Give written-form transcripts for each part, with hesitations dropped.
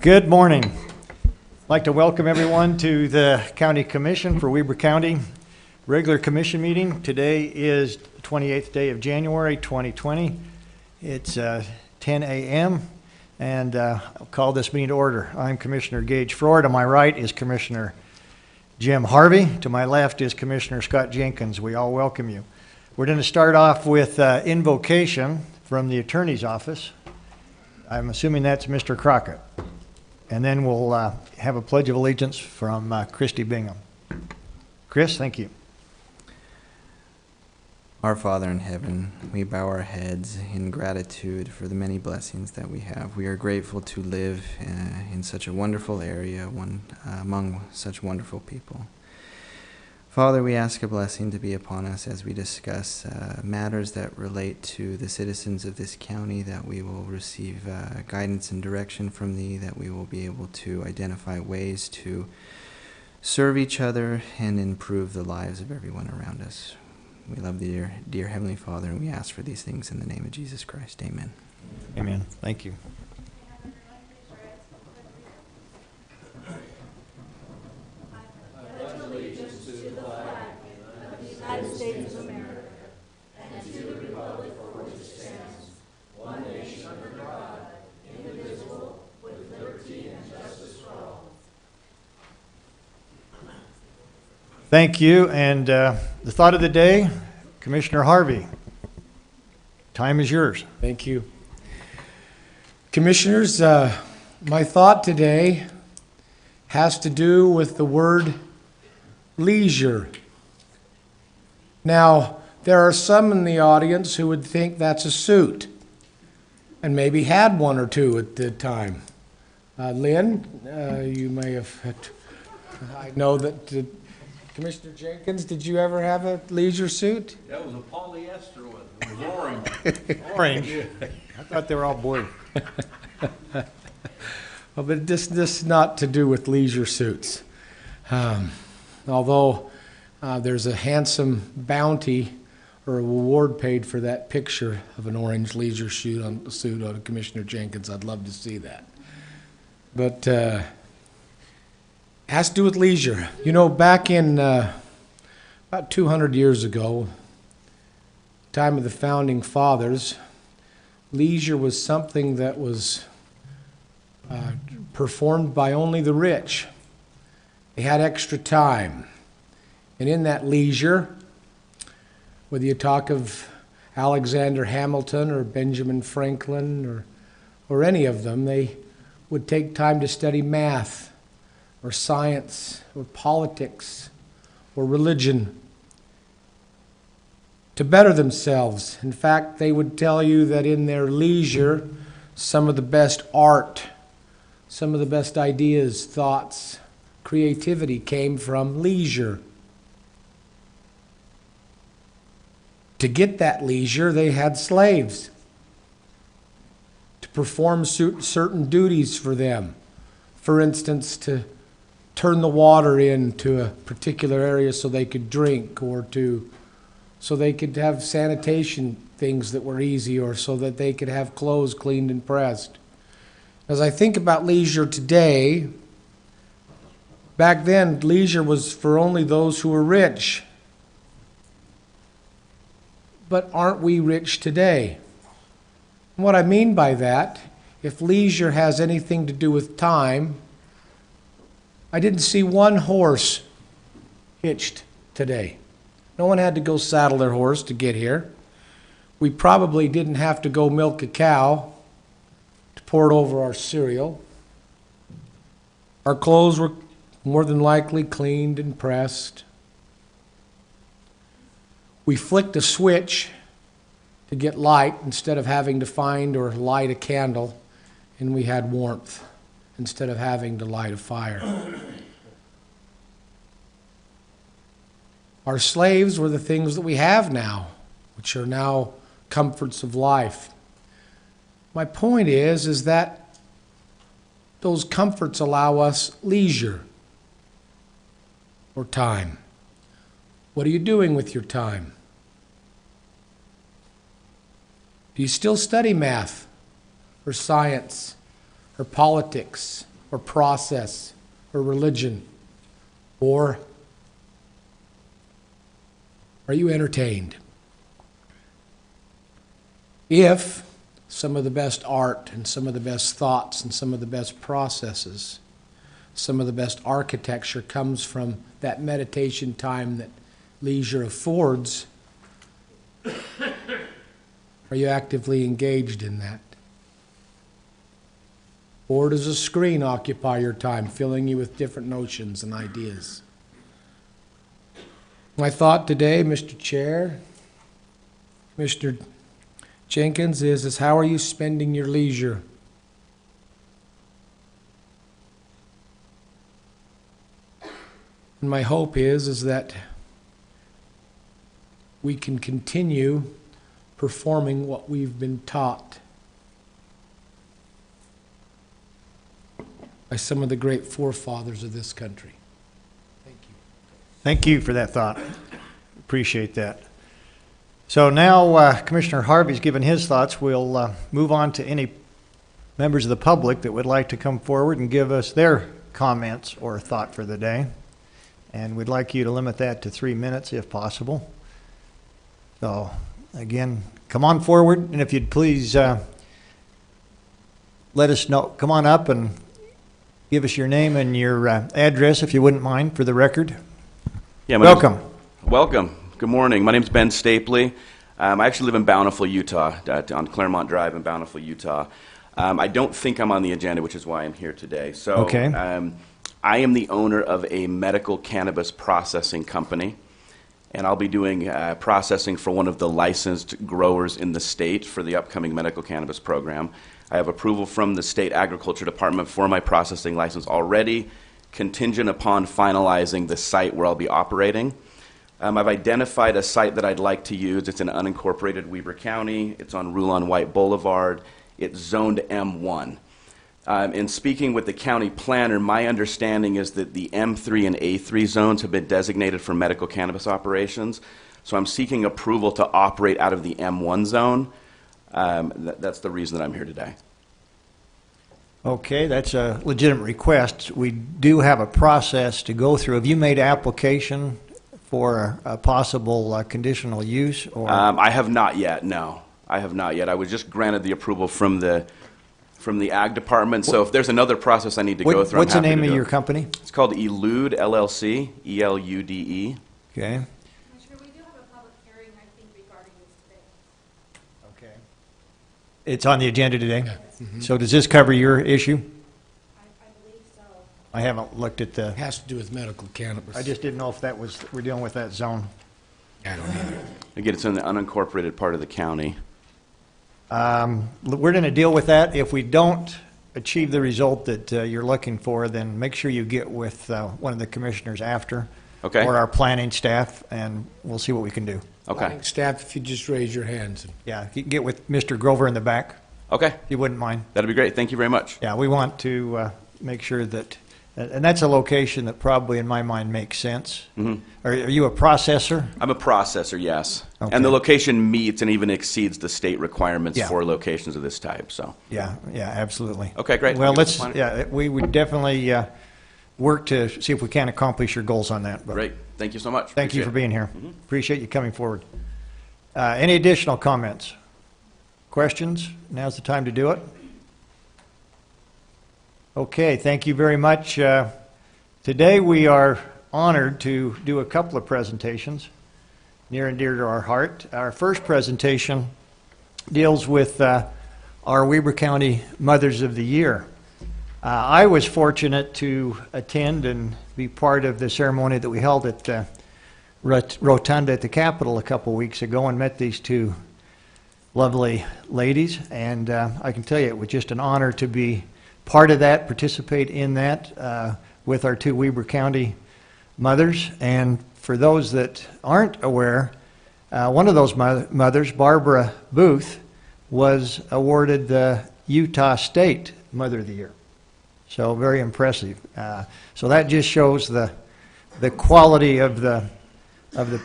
Good morning. I'd like to welcome everyone to the County Commission for Weber County regular commission meeting. Today is the 28th day of January 2020. It's 10 a.m. and I'll call this meeting to order. I'm Commissioner Gage Freud. To my right is Commissioner Jim Harvey. To my left is Commissioner Scott Jenkins. We all welcome you. We're going to start off with invocation from the Attorney's Office. I'm assuming that's Mr. Crockett. And then we'll have a Pledge of Allegiance from Christy Bingham. Chris, thank you. Our Father in heaven, we bow our heads in gratitude for the many blessings that we have. We are grateful to live in such a wonderful area, among such wonderful people. Father, we ask a blessing to be upon us as we discuss matters that relate to the citizens of this county, that we will receive guidance and direction from Thee, that we will be able to identify ways to serve each other and improve the lives of everyone around us. We love Thee, dear Heavenly Father, and we ask for these things in the name of Jesus Christ. Amen. Amen. Thank you. United States of America, and to the republic for which it stands, one nation under God, indivisible, with liberty and justice for all. Thank you. And the thought of the day, Commissioner Harvey. Time is yours. Thank you. Commissioners, my thought today has to do with the word leisure. Now, there are some in the audience who would think that's a suit, and maybe had one or two at the time. Lynn, you may have had, I know that, Commissioner Jenkins, did you ever have a leisure suit? That was a polyester one. It was orange. Orange. I thought they were all blue. Well, but this is not to do with leisure suits. Although there's a handsome bounty or a reward paid for that picture of an orange leisure suit on Commissioner Jenkins. I'd love to see that. But it has to do with leisure. You know, back in about 200 years ago, time of the founding fathers, leisure was something that was performed by only the rich. They had extra time. And in that leisure, whether you talk of Alexander Hamilton or Benjamin Franklin or any of them, they would take time to study math or science or politics or religion to better themselves. In fact, they would tell you that in their leisure, some of the best art, some of the best ideas, thoughts, creativity came from leisure. To get that leisure, they had slaves to perform certain duties for them. For instance, to turn the water into a particular area so they could drink, or so they could have sanitation things that were easy, or so that they could have clothes cleaned and pressed. As I think about leisure today, back then leisure was for only those who were rich. But aren't we rich today? And what I mean by that, if leisure has anything to do with time, I didn't see one horse hitched today. No one had to go saddle their horse to get here. We probably didn't have to go milk a cow to pour it over our cereal. Our clothes were more than likely cleaned and pressed. We flicked a switch to get light instead of having to find or light a candle, and we had warmth instead of having to light a fire. Our slaves were the things that we have now, which are now comforts of life. My point is that those comforts allow us leisure or time. What are you doing with your time? Do you still study math or science or politics or process or religion? Or are you entertained? If some of the best art and some of the best thoughts and some of the best processes, some of the best architecture comes from that meditation time that leisure affords, are you actively engaged in that? Or does a screen occupy your time, filling you with different notions and ideas? My thought today, Mr. Chair, Mr. Jenkins, is how are you spending your leisure? And my hope is that we can continue performing what we've been taught by some of the great forefathers of this country. Thank you. Thank you for that thought. Appreciate that. So now Commissioner Harvey's given his thoughts. We'll move on to any members of the public that would like to come forward and give us their comments or thought for the day. And we'd like you to limit that to 3 minutes if possible. So again, come on forward, and if you'd please let us know, come on up and give us your name and your address, if you wouldn't mind, for the record. Yeah, Welcome. Welcome. Good morning. My name's Ben Stapley. I actually live in Bountiful, Utah, on Claremont Drive in Bountiful, Utah. I don't think I'm on the agenda, which is why I'm here today. So, Okay. I am the owner of a medical cannabis processing company, and I'll be doing processing for one of the licensed growers in the state for the upcoming medical cannabis program. I have approval from the state agriculture department for my processing license already, contingent upon finalizing the site where I'll be operating. I've identified a site that I'd like to use. It's in unincorporated Weber County. It's on Rulon White Boulevard. It's zoned M1. In speaking with the county planner, my understanding is that the M3 and A3 zones have been designated for medical cannabis operations. So I'm seeking approval to operate out of the M1 zone. That's the reason that I'm here today. Okay, that's a legitimate request. We do have a process to go through. Have you made application for a possible conditional use? Or I have not yet, no. I have not yet. I was just granted the approval from the ag department, so if there's another process I need to go through, what's the I'm happy name to of do your it. company? It's called Elude LLC, E-L-U-D-E. Okay. Commissioner, we do have a public hearing, I think, regarding this today. Okay. It's on the agenda today? Mm-hmm. So does this cover your issue? I believe so. I haven't looked at the, It has to do with medical cannabis. I just didn't know if that was, we're dealing with that zone. I don't either. Again, it's in the unincorporated part of the county. We're going to deal with that. If we don't achieve the result that you're looking for, then make sure you get with one of the commissioners after. Okay. Or our planning staff, and we'll see what we can do. Okay. Planning staff, if you just raise your hands. Yeah, if you can get with Mr. Grover in the back, Okay. if you wouldn't mind. That'd be great. Thank you very much. Yeah, we want to make sure that, and that's a location that probably in my mind makes sense. Mhm. Are you a processor? I'm a processor, yes. Okay. And the location meets and even exceeds the state requirements Yeah. for locations of this type, so. Yeah, absolutely. Okay, great. Well, I'll give it let's, a plan. yeah, we would definitely work to see if we can accomplish your goals on that. But Great. Thank you so much. Thank you Appreciate for it. being here. Mhm. Appreciate you coming forward. Any additional comments? Questions? Now's the time to do it. Okay, thank you very much. Today we are honored to do a couple of presentations near and dear to our heart. Our first presentation deals with our Weber County Mothers of the Year. I was fortunate to attend and be part of the ceremony that we held at Rotunda at the Capitol a couple weeks ago and met these two lovely ladies. And I can tell you it was just an honor to be part of that, participate in that with our two Weber County mothers. And for those that aren't aware, one of those mothers, Barbara Booth, was awarded the Utah State Mother of the Year. So very impressive. So that just shows the quality of the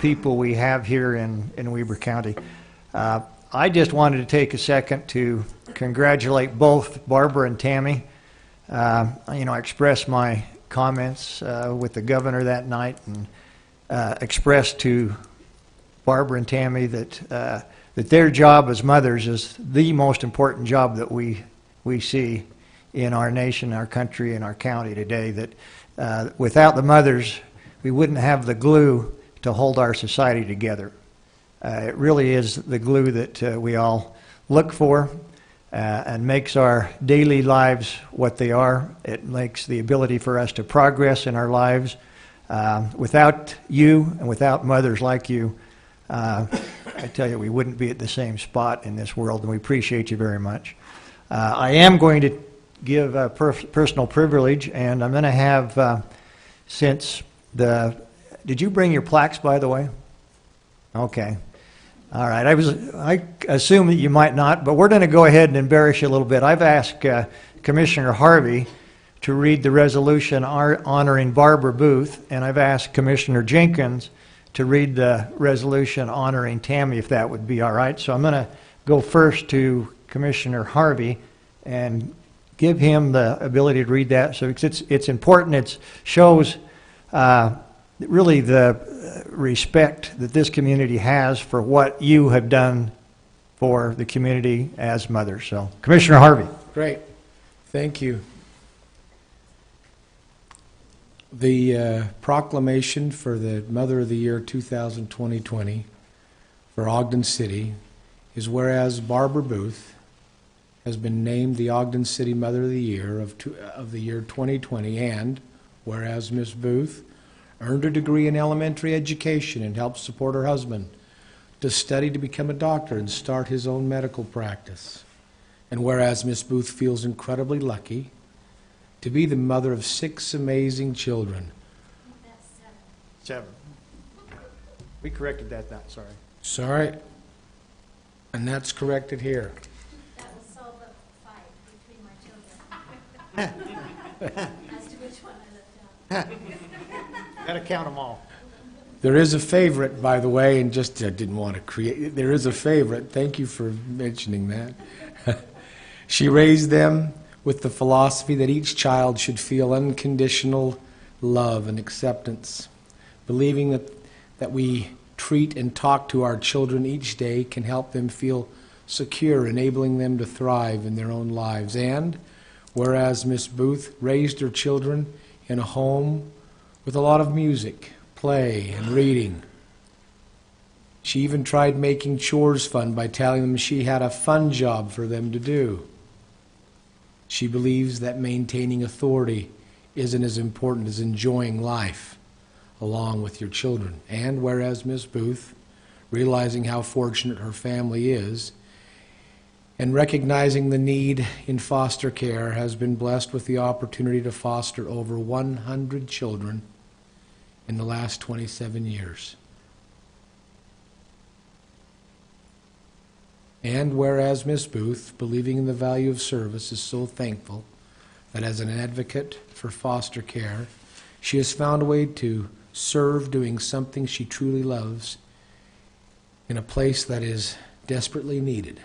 people we have here in Weber County. I just wanted to take a second to congratulate both Barbara and Tammy. I expressed my comments with the governor that night and expressed to Barbara and Tammy that their job as mothers is the most important job that we see in our nation, our country, and our county today. That without the mothers, we wouldn't have the glue to hold our society together. It really is the glue that we all look for and makes our daily lives what they are. It makes the ability for us to progress in our lives. Without you and without mothers like you, I tell you, we wouldn't be at the same spot in this world, and we appreciate you very much. I am going to give a personal privilege, and I'm going to have, did you bring your plaques, by the way? Okay. All right. I assume that you might not, but we're going to go ahead and embarrass you a little bit. I've asked Commissioner Harvey to read the resolution honoring Barbara Booth, and I've asked Commissioner Jenkins to read the resolution honoring Tammy, if that would be all right. So I'm going to go first to Commissioner Harvey and give him the ability to read that. So it's important. It shows really the respect that this community has for what you have done for the community as mothers. So, Commissioner Harvey. Great. Thank you. The proclamation for the Mother of the Year 2020 for Ogden City is whereas Barbara Booth has been named the Ogden City Mother of the Year of the year 2020, and whereas Miss Booth earned a degree in elementary education and helped support her husband to study to become a doctor and start his own medical practice, and whereas Miss Booth feels incredibly lucky to be the mother of 6 amazing children. That's 7. We corrected that, sorry. Sorry. And that's corrected here. That will solve the fight between my children as to which one I left out. Got to count them all. There is a favorite, by the way, and just I didn't want to create, there is a favorite. Thank you for mentioning that. She raised them with the philosophy that each child should feel unconditional love and acceptance, believing that we treat and talk to our children each day can help them feel secure, enabling them to thrive in their own lives. And whereas Miss Booth raised her children in a home with a lot of music, play, and reading. She even tried making chores fun by telling them she had a fun job for them to do. She believes that maintaining authority isn't as important as enjoying life along with your children. And whereas Miss Booth, realizing how fortunate her family is and recognizing the need in foster care, has been blessed with the opportunity to foster over 100 children in the last 27 years. And whereas Miss Booth, believing in the value of service, is so thankful that as an advocate for foster care, she has found a way to serve doing something she truly loves in a place that is desperately needed.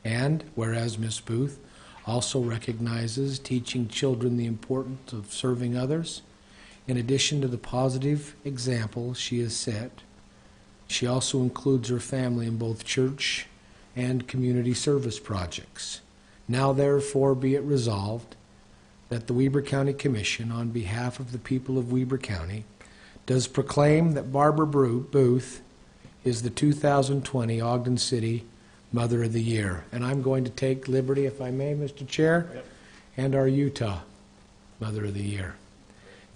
And whereas Miss Booth also recognizes teaching children the importance of serving others, in addition to the positive example she has set, she also includes her family in both church and community service projects. Now therefore be it resolved that the Weber County Commission, on behalf of the people of Weber County, does proclaim that Barbara Booth is the 2020 Ogden City Mother of the Year. And I'm going to take liberty, if I may, Mr. Chair, and our Utah Mother of the Year.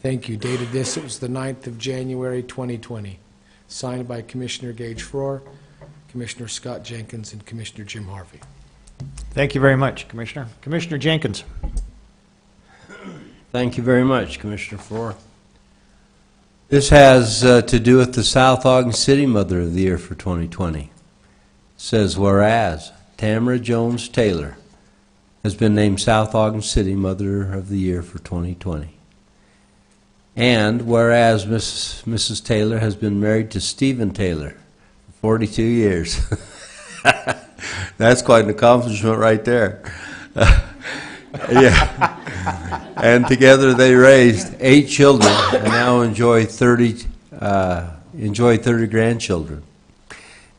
Thank you. Dated this, it was the 9th of January, 2020. Signed by Commissioner Gage Frohr, Commissioner Scott Jenkins, and Commissioner Jim Harvey. Thank you very much, Commissioner. Commissioner Jenkins. Thank you very much, Commissioner Frohr. This has to do with the South Ogden City Mother of the Year for 2020. It says, whereas Tamara Jones Taylor has been named South Ogden City Mother of the Year for 2020. And whereas Mrs. Taylor has been married to Stephen Taylor for 42 years. That's quite an accomplishment right there. Yeah. And together they raised 8 children and now enjoy 30 grandchildren.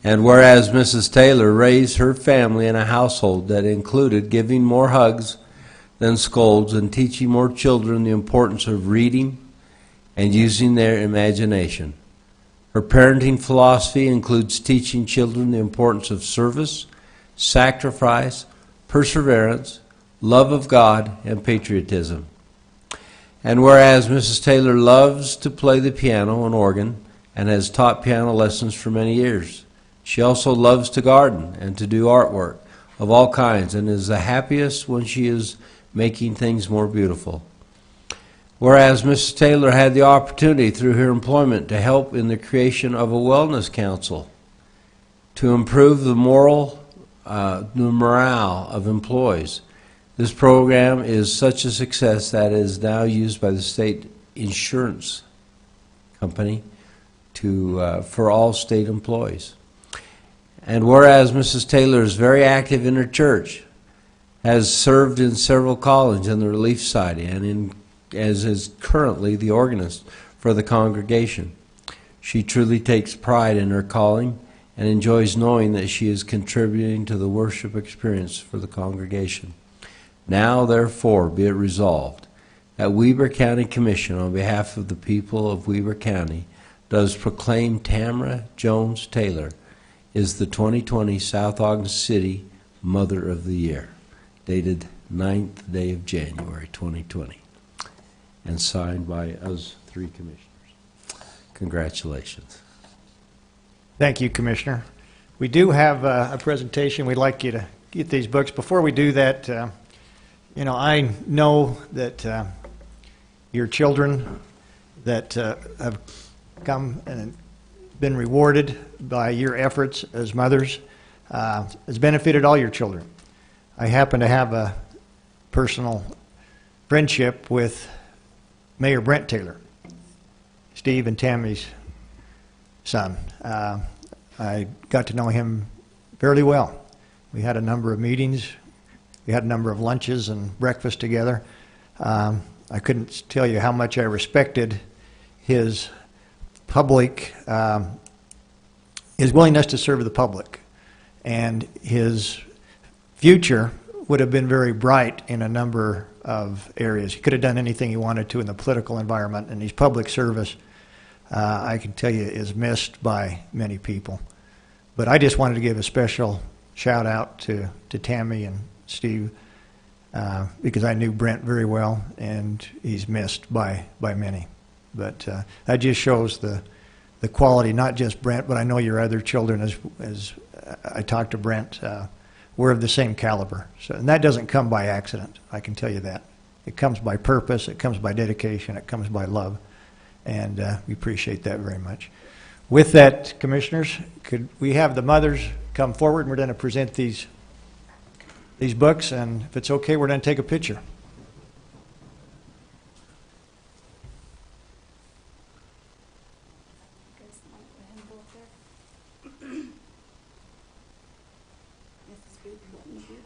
And whereas Mrs. Taylor raised her family in a household that included giving more hugs than scolds and teaching more children the importance of reading and using their imagination. Her parenting philosophy includes teaching children the importance of service, sacrifice, perseverance, love of God, and patriotism. And whereas Mrs. Taylor loves to play the piano and organ and has taught piano lessons for many years, she also loves to garden and to do artwork of all kinds and is the happiest when she is making things more beautiful. Whereas Mrs. Taylor had the opportunity through her employment to help in the creation of a wellness council to improve the morale of employees. This program is such a success that it is now used by the state insurance company for all state employees. And whereas Mrs. Taylor is very active in her church, has served in several callings in the Relief Society, and as is currently the organist for the congregation, she truly takes pride in her calling and enjoys knowing that she is contributing to the worship experience for the congregation. Now, therefore, be it resolved that Weber County Commission, on behalf of the people of Weber County, does proclaim Tamara Jones Taylor is the 2020 South Ogden City Mother of the Year, dated 9th day of January 2020, and signed by us 3 commissioners. Congratulations. Thank you, Commissioner. We do have a presentation. We'd like you to get these books. Before we do that, I know that your children that have come and been rewarded by your efforts as mothers has benefited all your children. I happen to have a personal friendship with Mayor Brent Taylor, Steve and Tammy's son. I got to know him fairly well. We had a number of meetings. We had a number of lunches and breakfasts together. I couldn't tell you how much I respected his public, his willingness to serve the public. And his future would have been very bright in a number of areas. He could have done anything he wanted to in the political environment, and his public service, I can tell you, is missed by many people. But I just wanted to give a special shout out to Tammy and Steve because I knew Brent very well, and he's missed by many. But that just shows the quality, not just Brent, but I know your other children, as I talked to Brent, we're of the same caliber. So, and that doesn't come by accident, I can tell you that. It comes by purpose, it comes by dedication, it comes by love, and we appreciate that very much. With that, Commissioners, could we have the mothers come forward, and we're going to present these books, and if it's okay, we're going to take a picture.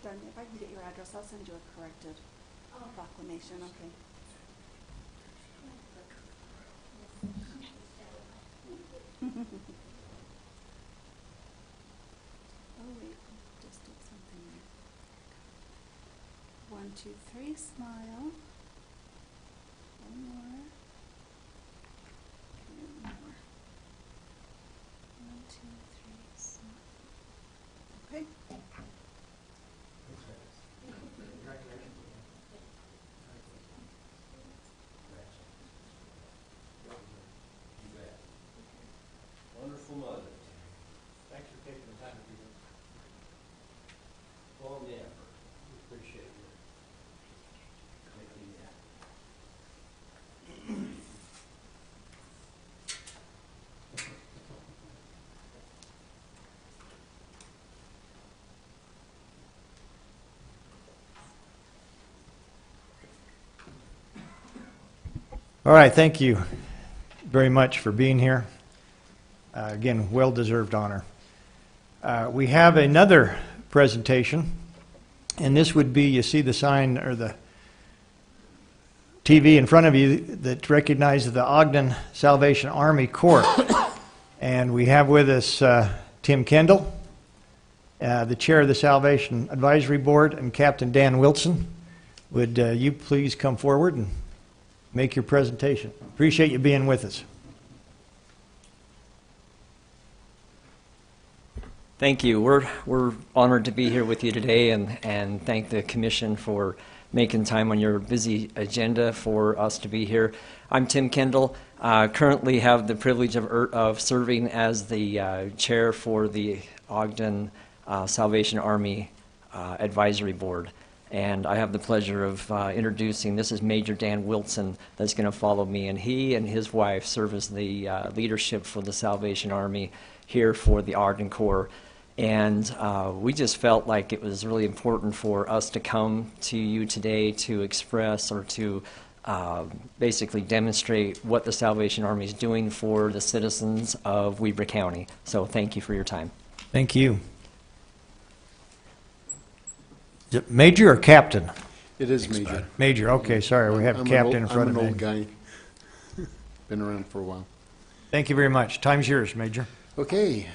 If I can get your address, I'll send you a corrected proclamation, okay? Oh, wait, just did something there. 1, 2, 3, smile. One more. Okay, one more. 1, 2, 3, smile. Okay. Wonderful mother. Thanks for taking the time to do this. All the effort. We appreciate you making that. All right, thank you very much for being here. Again, well-deserved honor. We have another presentation, and this would be, you see the sign or the TV in front of you that recognizes the Ogden Salvation Army Corps. And we have with us Tim Kendall, the chair of the Salvation Advisory Board, and Captain Dan Wilson. Would you please come forward and make your presentation? Appreciate you being with us. Thank you. We're honored to be here with you today, and thank the Commission for making time on your busy agenda for us to be here. I'm Tim Kendall. Currently have the privilege of serving as the chair for the Ogden Salvation Army Advisory Board. And I have the pleasure of introducing, this is Major Dan Wilson that's going to follow me, and he and his wife serve as the leadership for the Salvation Army here for the Ogden Corps. And we just felt like it was really important for us to come to you today to express or to basically demonstrate what the Salvation Army is doing for the citizens of Weber County. So thank you for your time. Thank you. Is it Major or Captain? It is Major. Major, okay, sorry, we have Captain in front of me. I'm an old guy. Been around for a while. Thank you very much. Time's yours, Major. Okay.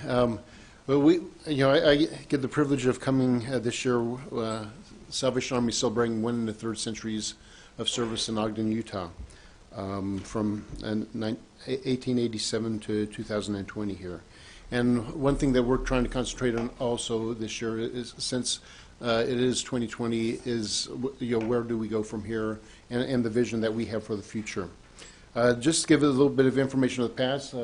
Well, I get the privilege of coming this year. Salvation Army celebrating 1 1/3 centuries of service in Ogden, Utah, from 1887 to 2020 here. And one thing that we're trying to concentrate on also this year is, since it is 2020, is where do we go from here, and the vision that we have for the future. Just to give a little bit of information of the past.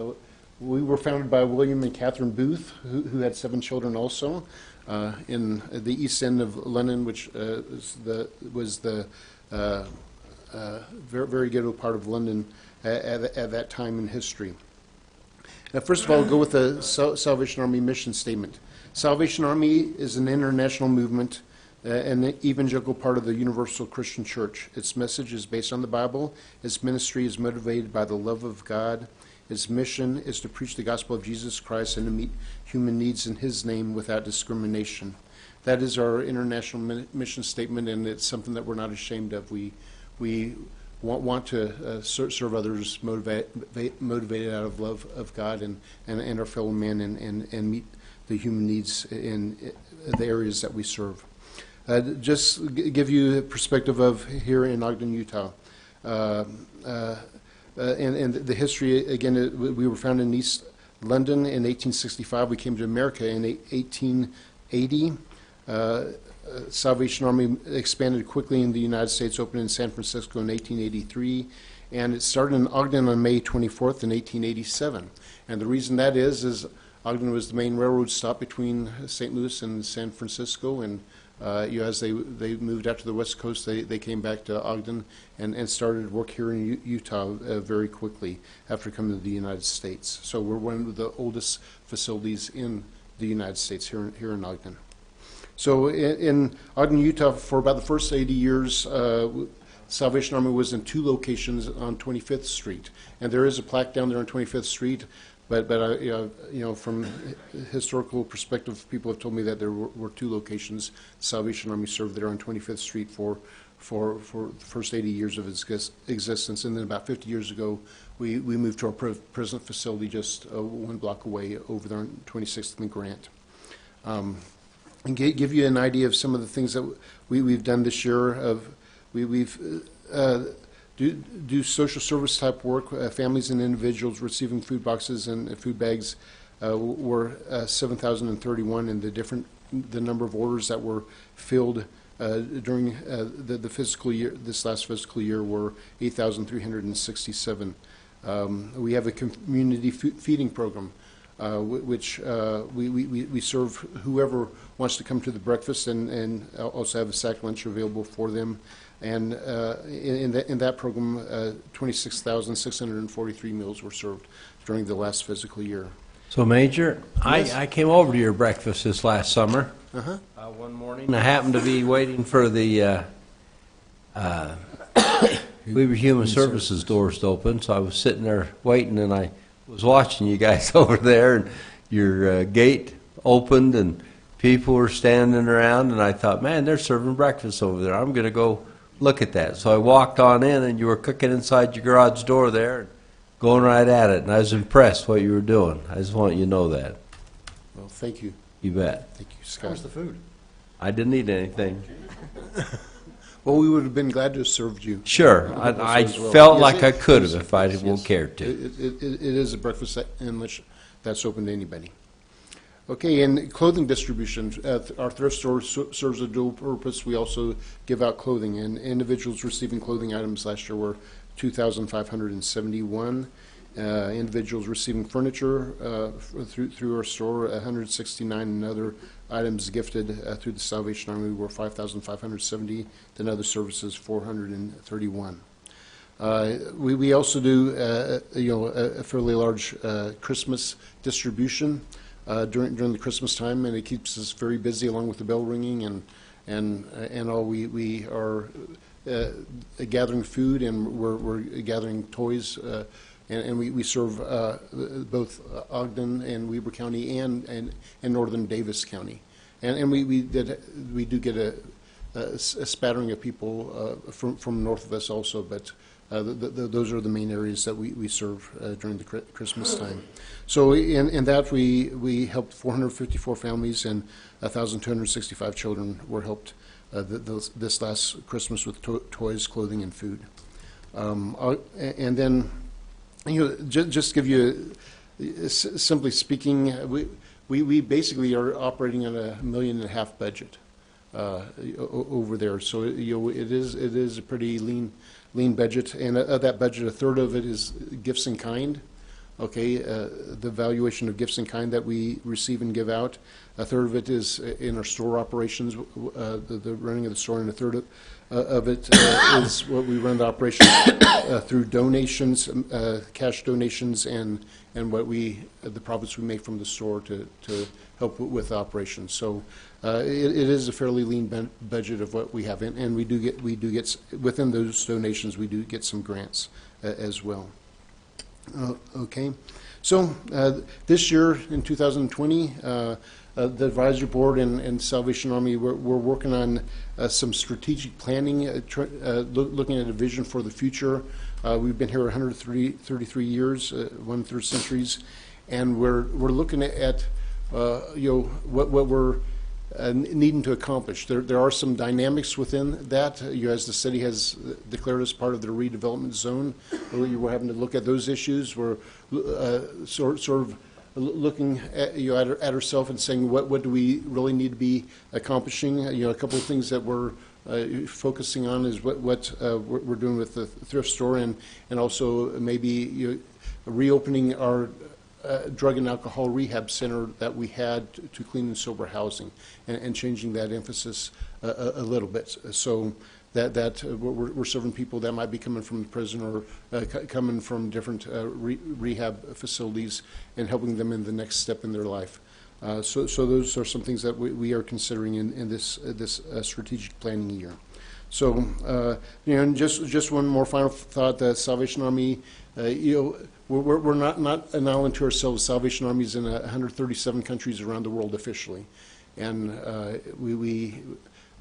We were founded by William and Catherine Booth, who had 7 children also, in the east end of London, which was the very, very ghetto part of London at that time in history. Now, first of all, I'll go with the Salvation Army mission statement. Salvation Army is an international movement, an evangelical part of the Universal Christian Church. Its message is based on the Bible. Its ministry is motivated by the love of God. Its mission is to preach the gospel of Jesus Christ and to meet human needs in His name without discrimination. That is our international mission statement, and it's something that we're not ashamed of. We want to serve others motivated out of love of God and our fellow men, and meet the human needs in the areas that we serve. Just give you a perspective of here in Ogden, Utah. And the history, again, we were founded in East London in 1865. We came to America in 1880. Salvation Army expanded quickly in the United States, opened in San Francisco in 1883, and it started in Ogden on May 24th in 1887. And the reason that is Ogden was the main railroad stop between St. Louis and San Francisco, and as they moved out to the West Coast, they came back to Ogden and started work here in Utah very quickly after coming to the United States. So we're one of the oldest facilities in the United States here in Ogden. So in Ogden, Utah, for about the first 80 years, Salvation Army was in 2 locations on 25th Street, and there is a plaque down there on 25th Street. But from historical perspective, people have told me that there were 2 locations. Salvation Army served there on 25th Street for the first 80 years of its existence, and then about 50 years ago, we moved to our present facility just 1 block away over there on 26th and Grant. And give you an idea of some of the things that we've done this year. We've do social service type work. Families and individuals receiving food boxes and food bags were 7,031, and the number of orders that were filled during the fiscal year, this last fiscal year, were 8,367. We have a community feeding program, which we serve whoever wants to come to the breakfast, and also have a sack lunch available for them. And in that program, 26,643 meals were served during the last fiscal year. So, Major, Yes. I came over to your breakfast this last summer. Uh-huh. One morning, I happened to be waiting for the Weber Human Services doors to open, so I was sitting there waiting, and I was watching you guys over there, and your gate opened, and people were standing around, and I thought, man, they're serving breakfast over there. I'm going to go look at that. So I walked on in, and you were cooking inside your garage door there, and going right at it, and I was impressed what you were doing. I just want you to know that. Well, thank you. You bet. Thank you, How Scott. was the food? I didn't eat anything. Well, we would have been glad to have served you. Sure, Also I as well. felt Yes, like I could have yes, if I yes, would yes. cared to. It is a breakfast unless that's open to anybody. Okay, and clothing distribution. Our thrift store serves a dual purpose. We also give out clothing, and individuals receiving clothing items last year were 2,571. Individuals receiving furniture through our store, 169, and other items gifted through the Salvation Army were 5,570. Then other services, 431. We also do a fairly large Christmas distribution during the Christmas time, and it keeps us very busy along with the bell ringing and all. We are gathering food, and we're gathering toys. And we serve both Ogden and Weber County and northern Davis County, and we do get a spattering of people from north of us also, but those are the main areas that we serve during the Christmas time. So in that we helped 454 families, and 1,265 children were helped this last Christmas with toys, clothing, and food. And then, just give you, simply speaking, we basically are operating on $1.5 million budget over there. So it is a pretty lean budget, and of that budget, a third of it is gifts in kind. Okay, the valuation of gifts in kind that we receive and give out. A third of it is in our store operations, the running of the store, and a third of it is what we run the operation through donations, cash donations, and what the profits we make from the store to help with operations. So it is a fairly lean budget of what we have, and we do get within those donations we do get some grants as well. Okay, so this year in 2020, the advisory board and Salvation Army we're working on some strategic planning, looking at a vision for the future. We've been here 133 years, 1/3 centuries, and we're looking at what we're needing to accomplish. There are some dynamics within that. As the city has declared as part of the redevelopment zone, we're having to look at those issues. We're sort of looking at ourselves and saying, what do we really need to be accomplishing? A couple of things that we're focusing on is what we're doing with the thrift store, and also maybe reopening our drug and alcohol rehab center that we had to clean and sober housing, and changing that emphasis a little bit. So that we're serving people that might be coming from the prison or coming from different rehab facilities, and helping them in the next step in their life. So those are some things that we are considering in this strategic planning year. So and just one more final thought: the Salvation Army, we're not an island to ourselves. Salvation Army is in 137 countries around the world officially, and we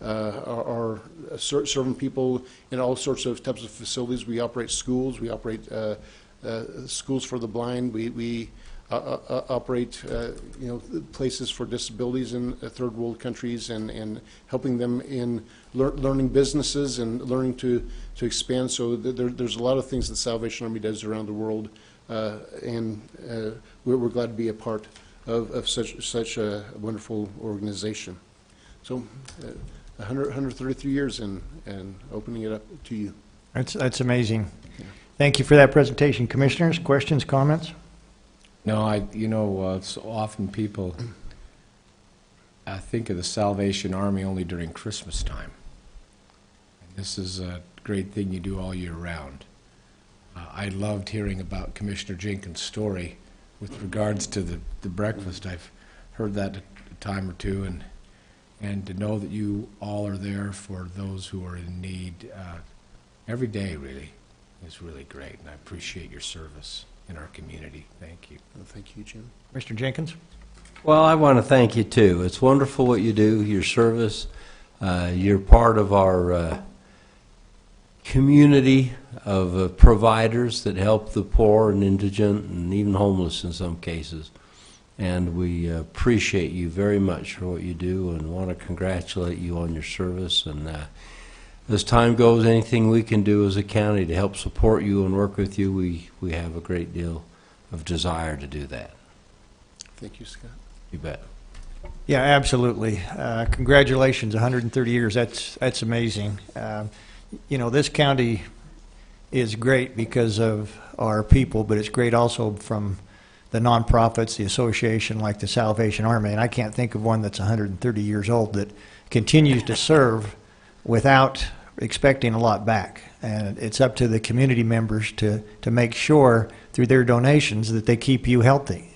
are serving people in all sorts of types of facilities. We operate schools. We operate schools for the blind. We operate places for disabilities in third world countries, and helping them in learning businesses and learning to expand. So there's a lot of things that Salvation Army does around the world, and we're glad to be a part of such a wonderful organization. So 133 years and opening it up to you. That's amazing. Thank you for that presentation. Commissioners, questions, comments? No, so often people think of the Salvation Army only during Christmas time. And this is a great thing you do all year round. I loved hearing about Commissioner Jenkins' story with regards to the breakfast. I've heard that a time or two, and to know that you all are there for those who are in need every day, really, is really great, and I appreciate your service in our community. Thank you. Well, thank you, Jim. Mr. Jenkins? Well, I want to thank you, too. It's wonderful what you do, your service. You're part of our community of providers that help the poor and indigent and even homeless in some cases. And we appreciate you very much for what you do and want to congratulate you on your service. And as time goes, anything we can do as a county to help support you and work with you, we have a great deal of desire to do that. Thank you, Scott. You bet. Yeah, absolutely. Congratulations, 130 years. That's amazing. You know, this county is great because of our people, but it's great also from the nonprofits, the association like the Salvation Army. And I can't think of one that's 130 years old that continues to serve without expecting a lot back. And it's up to the community members to make sure through their donations that they keep you healthy.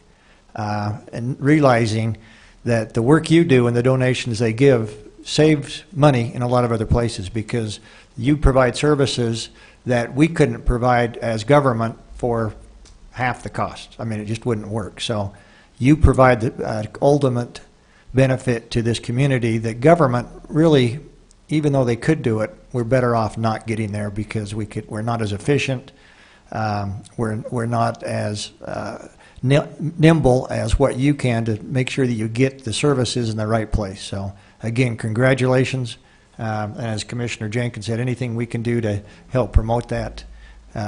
And realizing that the work you do and the donations they give saves money in a lot of other places because you provide services that we couldn't provide as government for half the cost. I mean, it just wouldn't work. So you provide the ultimate benefit to this community that government really, even though they could do it, we're better off not getting there because we're not as efficient. We're not as nimble as what you can to make sure that you get the services in the right place. So again, congratulations. And as Commissioner Jenkins said, anything we can do to help promote that,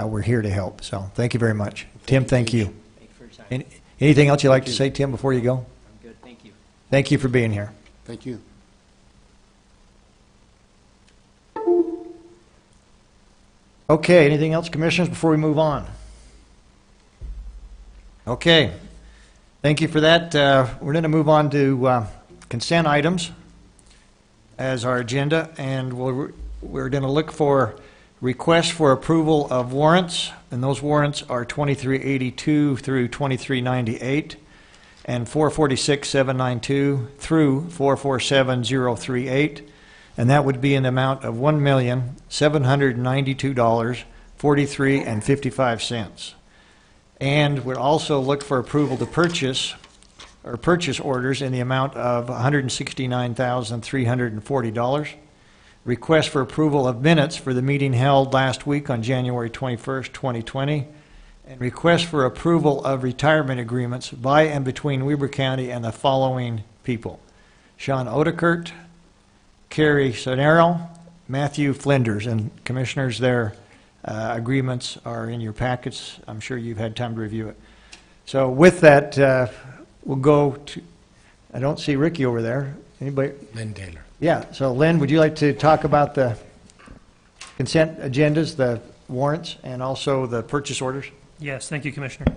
we're here to help. So thank you very much. Tim, thank you. Thank you for your time. Anything else you'd like to say, Tim, before you go? I'm good, thank you. Thank you for being here. Thank you. Okay, anything else, Commissioners, before we move on? Okay, thank you for that. We're going to move on to consent items as our agenda, and we're going to look for requests for approval of warrants, and those warrants are 2382 through 2398 and 446792 through 447038, and that would be in the amount of $1,792.43.55. And we'll also look for approval to purchase orders in the amount of $169,340. Request for approval of minutes for the meeting held last week on January 21st, 2020. And request for approval of retirement agreements by and between Weber County and the following people: Sean Odekert, Carrie Sonero, Matthew Flinders. And Commissioners, their agreements are in your packets. I'm sure you've had time to review it. So with that, we'll go to, I don't see Ricky over there. Anybody? Lynn Taylor. Yeah, so Lynn, would you like to talk about the consent agendas, the warrants, and also the purchase orders? Yes, thank you, Commissioner.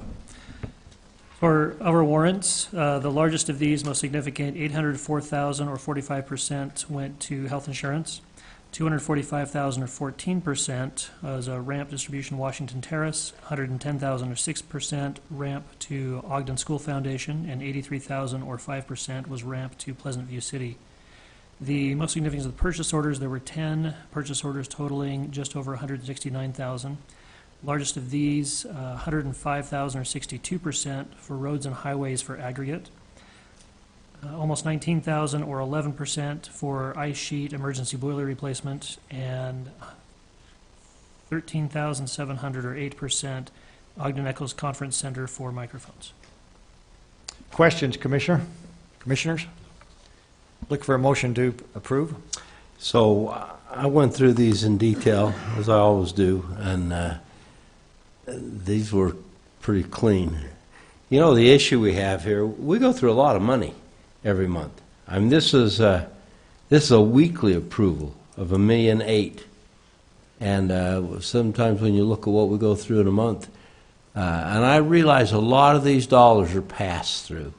For our warrants, the largest of these, most significant, $804,000 or 45% went to health insurance. $245,000 or 14% was a ramp distribution Washington Terrace. $110,000 or 6% ramp to Ogden School Foundation, and $83,000 or 5% was ramp to Pleasant View City. The most significant of the purchase orders, there were 10 purchase orders totaling just over $169,000. Largest of these, $105,000 or 62% for roads and highways for aggregate. Almost $19,000 or 11% for ice sheet emergency boiler replacement, and $13,700 or 8% Ogden Echoes Conference Center for microphones. Questions, Commissioners? Look for a motion to approve. So I went through these in detail, as I always do, and these were pretty clean. You know, the issue we have here, we go through a lot of money every month. I mean, this is a weekly approval of $1.8 million, and sometimes when you look at what we go through in a month, and I realize a lot of these dollars are passed through,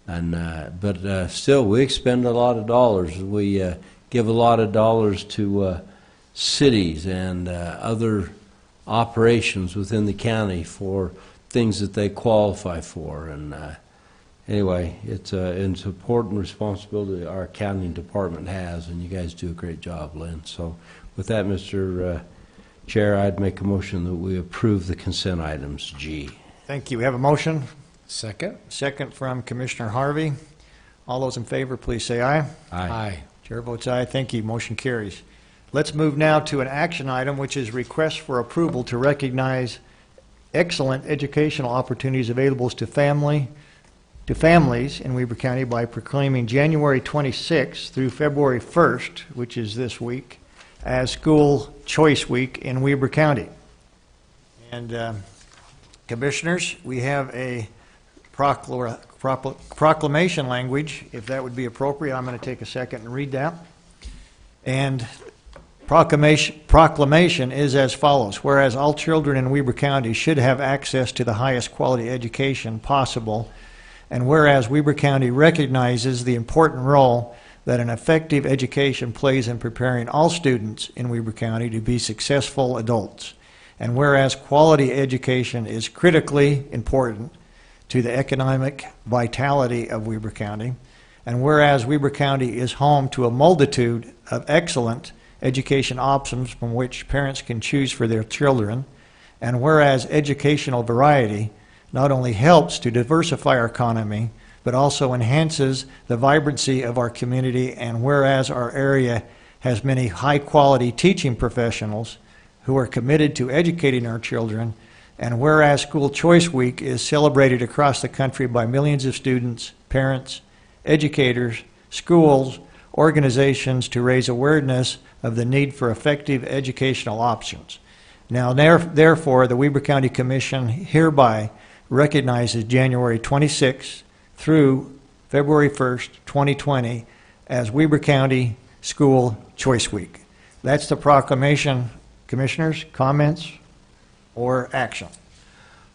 and but still we expend a lot of dollars. We give a lot of dollars to cities and other operations within the county for things that they qualify for, and anyway, it's an important responsibility our accounting department has, and you guys do a great job, Lynn. So with that, Mr. Chair, I'd make a motion that we approve the consent items G. Thank you. We have a motion. Second. Second from Commissioner Harvey. All those in favor, please say aye. Aye. Chair votes aye. Thank you. Motion carries. Let's move now to an action item, which is request for approval to recognize excellent educational opportunities available to families in Weber County by proclaiming January 26th through February 1st, which is this week, as School Choice Week in Weber County. And Commissioners, we have a proclamation language, if that would be appropriate. I'm going to take a second and read that. And proclamation is as follows. Whereas all children in Weber County should have access to the highest quality education possible, and whereas Weber County recognizes the important role that an effective education plays in preparing all students in Weber County to be successful adults, and whereas quality education is critically important to the economic vitality of Weber County, and whereas Weber County is home to a multitude of excellent education options from which parents can choose for their children, and whereas educational variety not only helps to diversify our economy, but also enhances the vibrancy of our community, and whereas our area has many high-quality teaching professionals who are committed to educating our children, and whereas School Choice Week is celebrated across the country by millions of students, parents, educators, schools, organizations to raise awareness of the need for effective educational options. Now, therefore, the Weber County Commission hereby recognizes January 26th through February 1st, 2020 as Weber County School Choice Week. That's the proclamation. Commissioners, comments or action?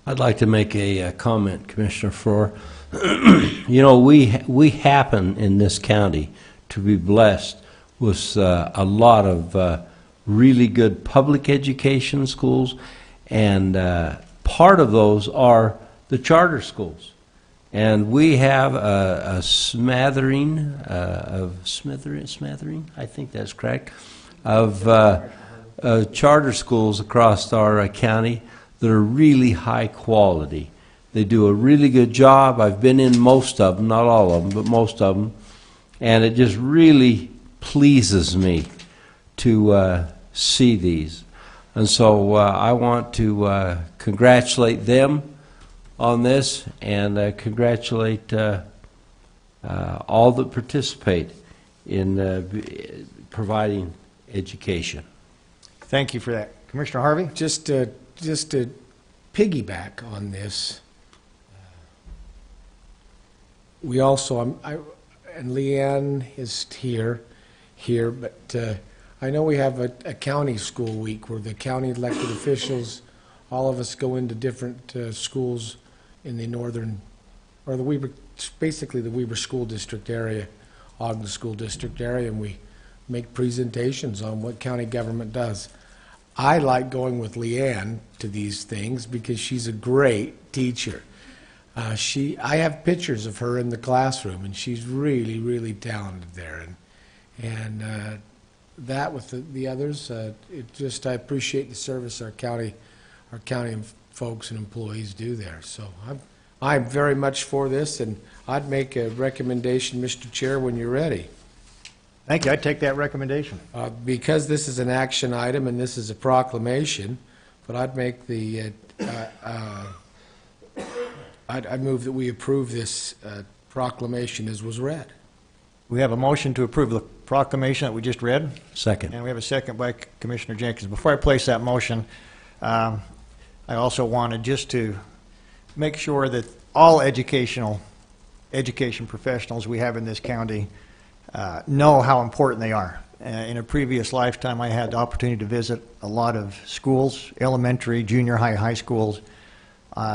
I'd like to make a comment, Commissioner Farrar. You know, we happen in this county to be blessed with a lot of really good public education schools, and part of those are the charter schools. And we have a smattering, I think that's correct, of charter schools across our county that are really high quality. They do a really good job. I've been in most of them, not all of them, but most of them, and it just really pleases me to see these. And so I want to congratulate them on this, and congratulate all that participate in providing education. Thank you for that. Commissioner Harvey? Just to piggyback on this, we also, and Leanne is here, but I know we have a county school week where the county elected officials, all of us go into different schools in the northern, or the Weber, basically the Weber School District area, Ogden School District area, and we make presentations on what county government does. I like going with Leanne to these things because she's a great teacher. I have pictures of her in the classroom, and she's really, really talented there. And that with the others, I appreciate the service our county folks and employees do there. So I'm very much for this, and I'd make a recommendation, Mr. Chair, when you're ready. Thank you. I take that recommendation. Because this is an action item and this is a proclamation, but I'd make the, I'd move that we approve this proclamation as was read. We have a motion to approve the proclamation that we just read. Second. And we have a second by Commissioner Jenkins. Before I place that motion, I also wanted just to make sure that all education professionals we have in this county know how important they are. In a previous lifetime, I had the opportunity to visit a lot of schools, elementary, junior high, high schools,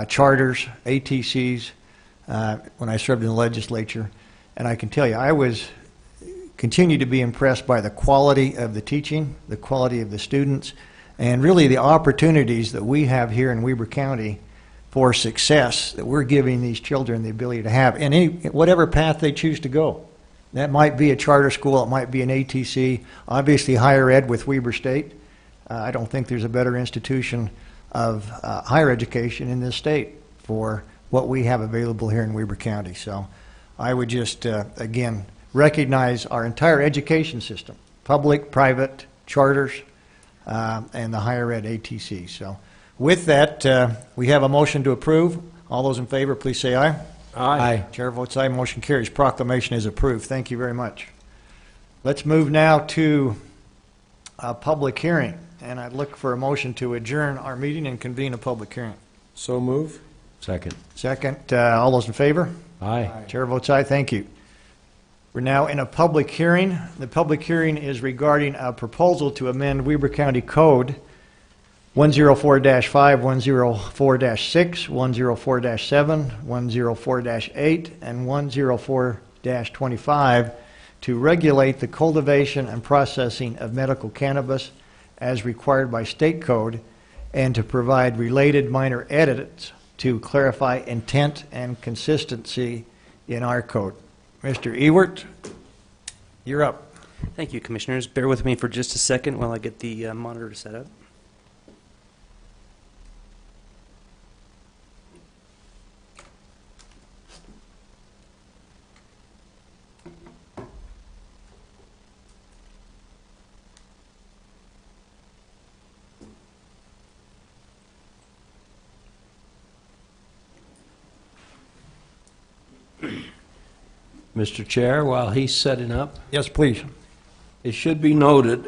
charters, ATCs, when I served in the legislature. And I can tell you, I continue to be impressed by the quality of the teaching, the quality of the students, and really the opportunities that we have here in Weber County for success that we're giving these children the ability to have in whatever path they choose to go. That might be a charter school, it might be an ATC, obviously higher ed with Weber State. I don't think there's a better institution of higher education in this state for what we have available here in Weber County. So I would just, again, recognize our entire education system, public, private, charters, and the higher ed ATC. So with that, we have a motion to approve. All those in favor, please say aye. Aye. Chair votes aye, motion carries. Proclamation is approved. Thank you very much. Let's move now to a public hearing, and I'd look for a motion to adjourn our meeting and convene a public hearing. So move. Second. Second, all those in favor? Aye. Chair votes aye, thank you. We're now in a public hearing. The public hearing is regarding a proposal to amend Weber County Code 104-5, 104-6, 104-7, 104-8, and 104-25 to regulate the cultivation and processing of medical cannabis as required by state code and to provide related minor edits to clarify intent and consistency in our code. Mr. Ewert, you're up. Thank you, Commissioners. Bear with me for just a second while I get the monitor set up. Mr. Chair, while he's setting up, Yes, please. it should be noted,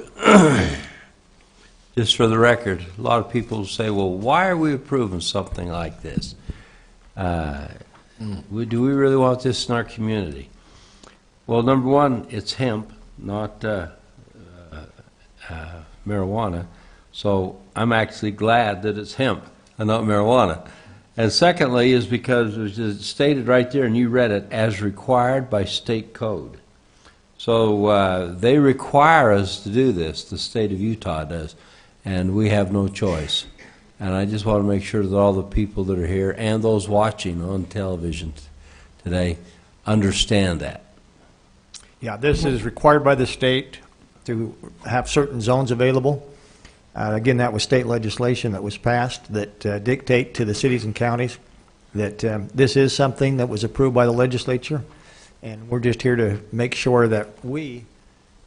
just for the record, a lot of people say, well, why are we approving something like this? Do we really want this in our community? Well, number one, it's hemp, not marijuana. So I'm actually glad that it's hemp and not marijuana. And secondly is because it was stated right there, and you read it, as required by state code. So they require us to do this, the state of Utah does, and we have no choice. And I just want to make sure that all the people that are here and those watching on television today understand that. Yeah, this is required by the state to have certain zones available. Again, that was state legislation that was passed that dictate to the cities and counties that this is something that was approved by the legislature, and we're just here to make sure that we,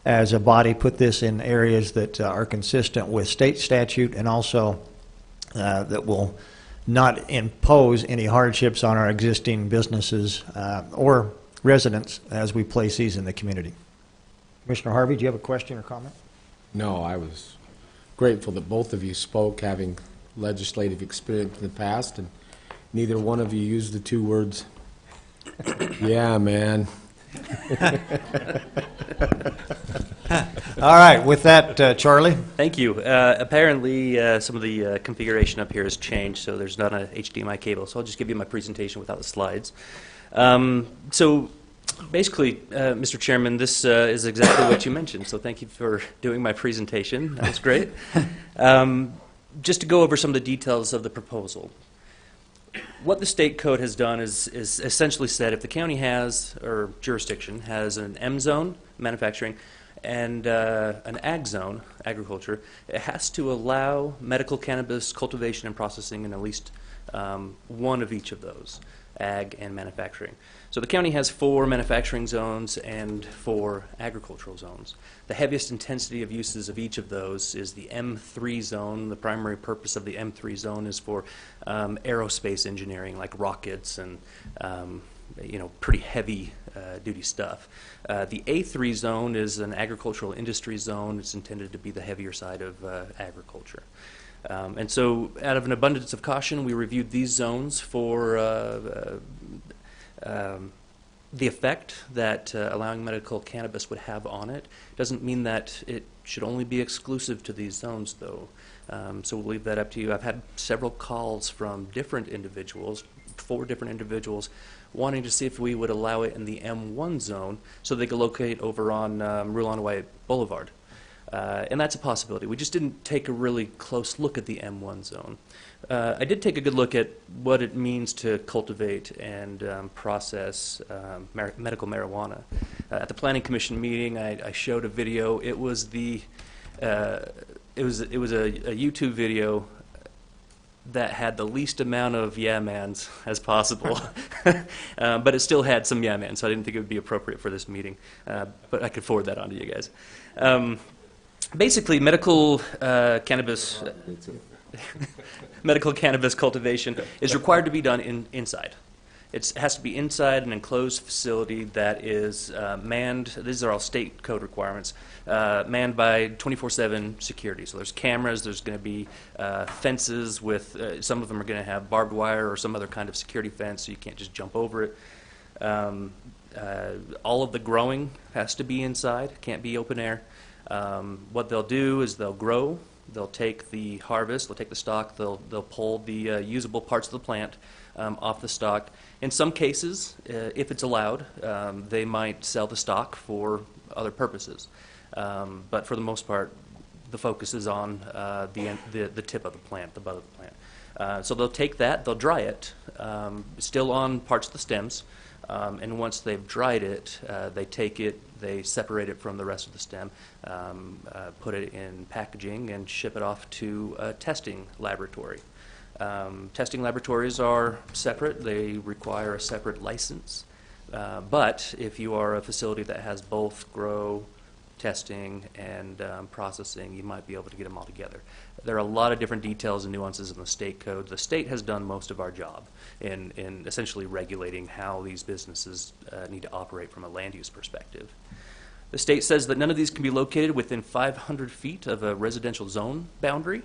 as a body, put this in areas that are consistent with state statute and also that will not impose any hardships on our existing businesses or residents as we place these in the community. Commissioner Harvey, do you have a question or comment? No, I was grateful that both of you spoke, having legislative experience in the past, and neither one of you used the two words, yeah, man. All right, with that, Charlie. Thank you. Apparently, some of the configuration up here has changed, so there's not a HDMI cable. So I'll just give you my presentation without the slides. So basically, Mr. Chairman, this is exactly what you mentioned. So thank you for doing my presentation. That was great. Just to go over some of the details of the proposal. What the state code has done is essentially said if the county has, or jurisdiction, has an M zone, manufacturing, and an ag zone, agriculture, it has to allow medical cannabis cultivation and processing in at least one of each of those, ag and manufacturing. So the county has 4 manufacturing zones and 4 agricultural zones. The heaviest intensity of uses of each of those is the M3 zone. The primary purpose of the M3 zone is for aerospace engineering, like rockets and pretty heavy duty stuff. The A3 zone is an agricultural industry zone. It's intended to be the heavier side of agriculture. And so out of an abundance of caution, we reviewed these zones for the effect that allowing medical cannabis would have on it. Doesn't mean that it should only be exclusive to these zones, though. So we'll leave that up to you. I've had several calls from different individuals, 4 different individuals, wanting to see if we would allow it in the M1 zone so they could locate over on Rulanaway Boulevard. And that's a possibility. We just didn't take a really close look at the M1 zone. I did take a good look at what it means to cultivate and process medical marijuana. At the Planning Commission meeting, I showed a video. It was a YouTube video that had the least amount of yeah-mans as possible, but it still had some yeah-mans, so I didn't think it would be appropriate for this meeting. But I could forward that on to you guys. basically, medical cannabis medical cannabis cultivation is required to be done inside. It has to be inside an enclosed facility that is manned. These are all state code requirements. Manned by 24/7 security. So there's cameras. There's going to be fences with. Some of them are going to have barbed wire or some other kind of security fence, so you can't just jump over it. All of the growing has to be inside. Can't be open air. What they'll do is they'll grow. They'll take the harvest. They'll take the stalk. They'll pull the usable parts of the plant off the stalk. In some cases, if it's allowed, they might sell the stalk for other purposes. But for the most part, the focus is on the tip of the plant, the bud of the plant. So they'll take that, they'll dry it, still on parts of the stems, and once they've dried it, they take it, they separate it from the rest of the stem, put it in packaging, and ship it off to a testing laboratory. Testing laboratories are separate. They require a separate license. But if you are a facility that has both grow, testing, and processing, you might be able to get them all together. There are a lot of different details and nuances in the state code. The state has done most of our job in essentially regulating how these businesses need to operate from a land use perspective. The state says that none of these can be located within 500 feet of a residential zone boundary.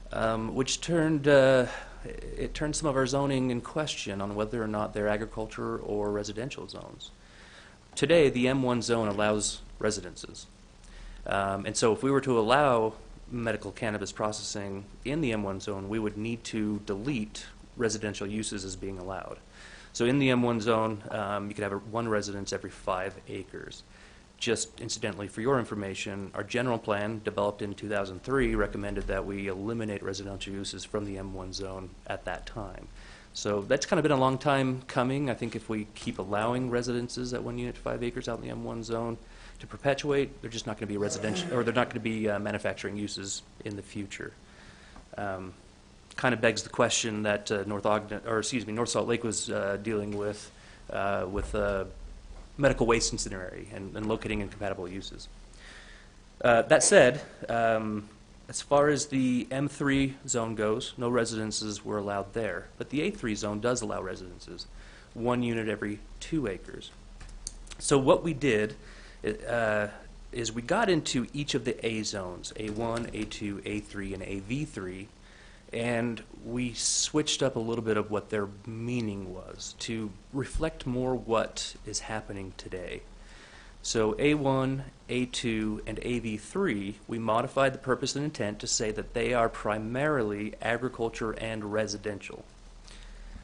Which turned some of our zoning in question on whether or not they're agriculture or residential zones. Today, the M1 zone allows residences. And so if we were to allow medical cannabis processing in the M1 zone, we would need to delete residential uses as being allowed. So in the M1 zone, you could have one residence every 5 acres. Just incidentally, for your information, our general plan, developed in 2003, recommended that we eliminate residential uses from the M1 zone at that time. So that's kind of been a long time coming. I think if we keep allowing residences at 1 unit to 5 acres out in the M1 zone to perpetuate, they're just not going to be residential, or they're not going to be manufacturing uses in the future. Kind of begs the question that North Salt Lake was dealing with medical waste incinerary and locating incompatible uses. That said, as far as the M3 zone goes, no residences were allowed there, but the A3 zone does allow residences, 1 unit every 2 acres. So what we did is we got into each of the A zones, A1, A2, A3, and AV3, and we switched up a little bit of what their meaning was to reflect more what is happening today. So A1, A2, and AV3, we modified the purpose and intent to say that they are primarily agriculture and residential.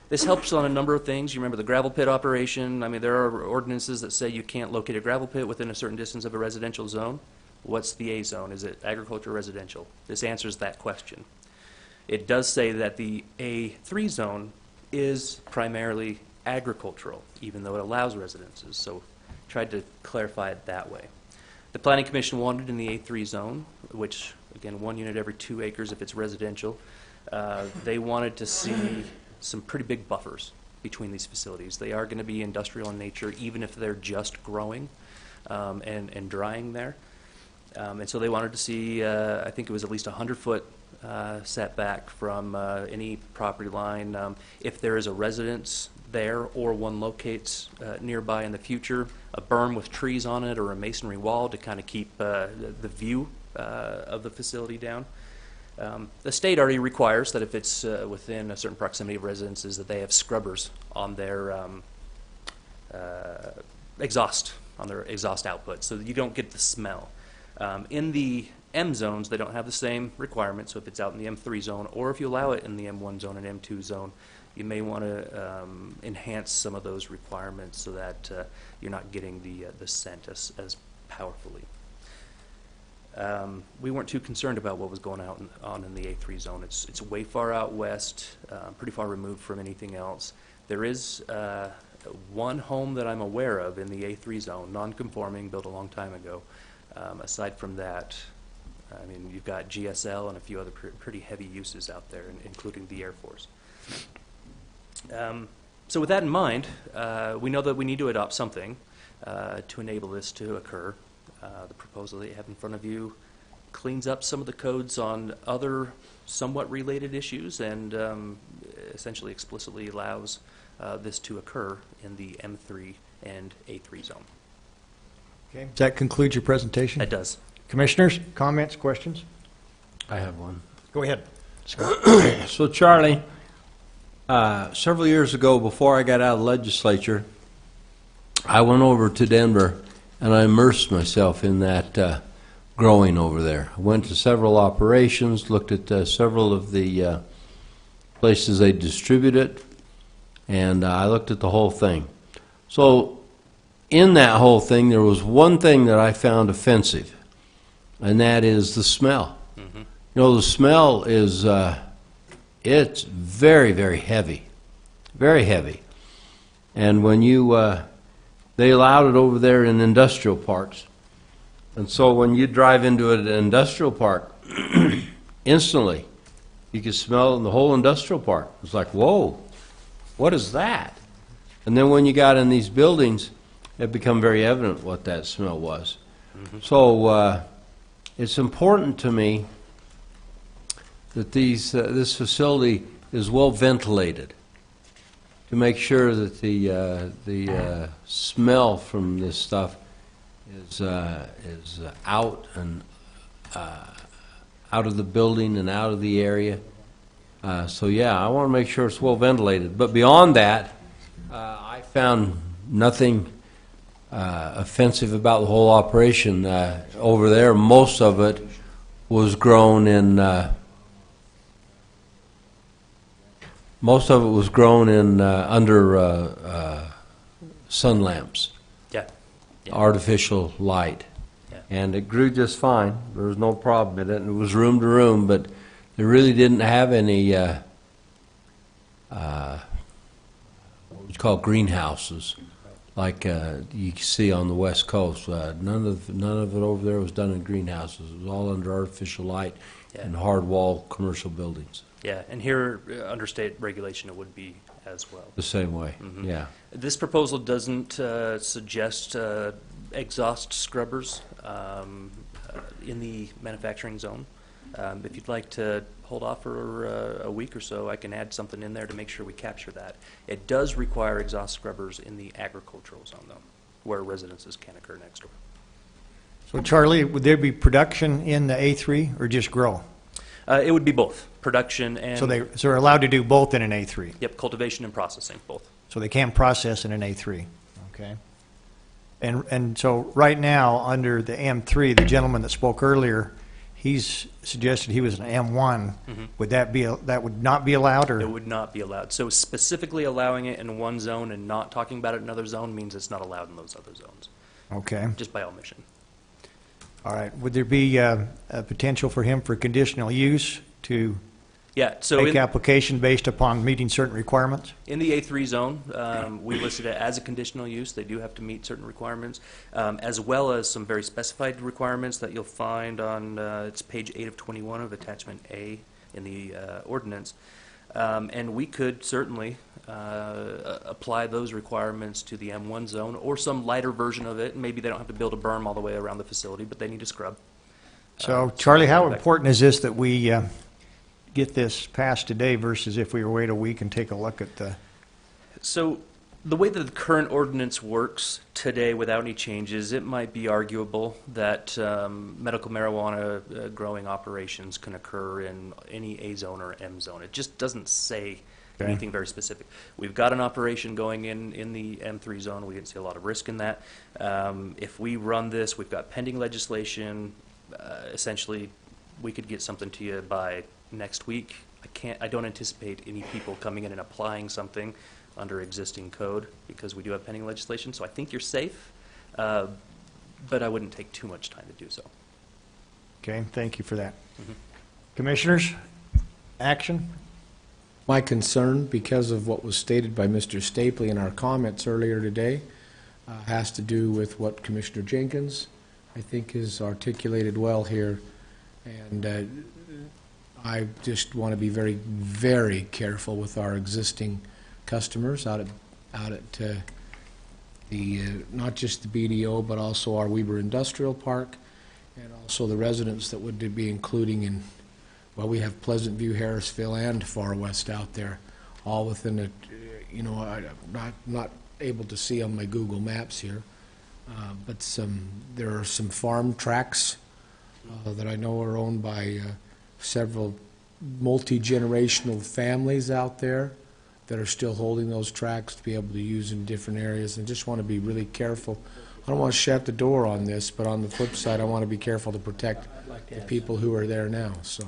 This helps on a number of things. You remember the gravel pit operation. I mean, there are ordinances that say you can't locate a gravel pit within a certain distance of a residential zone. What's the A zone? Is it agriculture or residential? This answers that question. It does say that the A3 zone is primarily agricultural, even though it allows residences. So tried to clarify it that way. The Planning Commission wanted in the A3 zone, which, again, 1 unit every 2 acres if it's residential, they wanted to see some pretty big buffers between these facilities. They are going to be industrial in nature, even if they're just growing and drying there. And so they wanted to see, I think it was at least 100-foot setback from any property line. If there is a residence there or one locates nearby in the future, a berm with trees on it or a masonry wall to kind of keep the view of the facility down. The state already requires that if it's within a certain proximity of residences that they have scrubbers on their exhaust output so that you don't get the smell. In the M zones, they don't have the same requirements, so if it's out in the M3 zone, or if you allow it in the M1 zone and M2 zone, you may want to enhance some of those requirements so that you're not getting the scent as powerfully. We weren't too concerned about what was going on in the A3 zone. It's way far out west, pretty far removed from anything else. There is one home that I'm aware of in the A3 zone, non-conforming, built a long time ago. Aside from that, I mean, you've got GSL and a few other pretty heavy uses out there, including the Air Force. So with that in mind, we know that we need to adopt something to enable this to occur. The proposal that you have in front of you cleans up some of the codes on other somewhat related issues, and essentially explicitly allows this to occur in the M3 and A3 zone. Okay. Does that conclude your presentation? It does. Commissioners, comments, questions? I have one. Go ahead. So Charlie, several years ago, before I got out of the legislature, I went over to Denver and I immersed myself in that growing over there. I went to several operations, looked at several of the places they distribute it, and I looked at the whole thing. So in that whole thing, there was one thing that I found offensive, and that is the smell. You know, the smell is, it's very, very heavy. Very heavy. And when you, they allowed it over there in industrial parks. And so when you drive into an industrial park, instantly, you could smell the whole industrial park. It's like, whoa, what is that? And then when you got in these buildings, it became very evident what that smell was. So it's important to me that this facility is well ventilated to make sure that the smell from this stuff is out and out of the building and out of the area. So yeah, I want to make sure it's well ventilated. But beyond that, I found nothing offensive about the whole operation over there. Most of it was grown in under sun lamps, Yeah. artificial light. Yeah. And it grew just fine. There was no problem in it. And it was room to room, but they really didn't have any what we call greenhouses like you see on the West Coast. None of it over there was done in greenhouses. It was all under artificial light and hard wall commercial buildings. Yeah, and here, under state regulation, it would be as well. The same way, yeah. This proposal doesn't suggest exhaust scrubbers in the manufacturing zone. If you'd like to hold off for a week or so, I can add something in there to make sure we capture that. It does require exhaust scrubbers in the agricultural zone, though, where residences can occur next door. So Charlie, would there be production in the A3 or just grow? It would be both, production and... So they're allowed to do both in an A3? Yep, cultivation and processing, both. So they can process in an A3, okay? And so right now, under the M3, the gentleman that spoke earlier, he's suggested he was an M1. Would that would not be allowed, or? It would not be allowed. So specifically allowing it in one zone and not talking about it in another zone means it's not allowed in those other zones, Okay, just by omission. all right. Would there be a potential for him for conditional use to Yeah, so make application based upon meeting certain requirements? in the A3 zone, we listed it as a conditional use. They do have to meet certain requirements, as well as some very specified requirements that you'll find on, it's page 8 of 21 of attachment A in the ordinance. And we could certainly apply those requirements to the M1 zone or some lighter version of it. Maybe they don't have to build a berm all the way around the facility, but they need to scrub. So Charlie, how important is this that we get this passed today versus if we were wait a week and take a look at the? So the way that the current ordinance works today without any changes, it might be arguable that medical marijuana growing operations can occur in any A zone or M zone. It just doesn't say anything very specific. We've got an operation going in the M3 zone. We didn't see a lot of risk in that. If we run this, we've got pending legislation. Essentially, we could get something to you by next week. I don't anticipate any people coming in and applying something under existing code because we do have pending legislation. So I think you're safe, but I wouldn't take too much time to do so. Okay, thank you for that. Commissioners, action? My concern, because of what was stated by Mr. Stapley in our comments earlier today, has to do with what Commissioner Jenkins, I think, has articulated well here. And I just want to be very, very careful with our existing customers out at the not just the BDO, but also our Weber Industrial Park and also the residents that would be including in, well, we have Pleasant View, Harrisville, and Far West out there, all within a, I'm not able to see on my Google Maps here, but there are some farm tracts that I know are owned by several multi-generational families out there that are still holding those tracts to be able to use in different areas, and just want to be really careful. I don't want to shut the door on this, but on the flip side, I want to be careful to protect the people who are there now, so.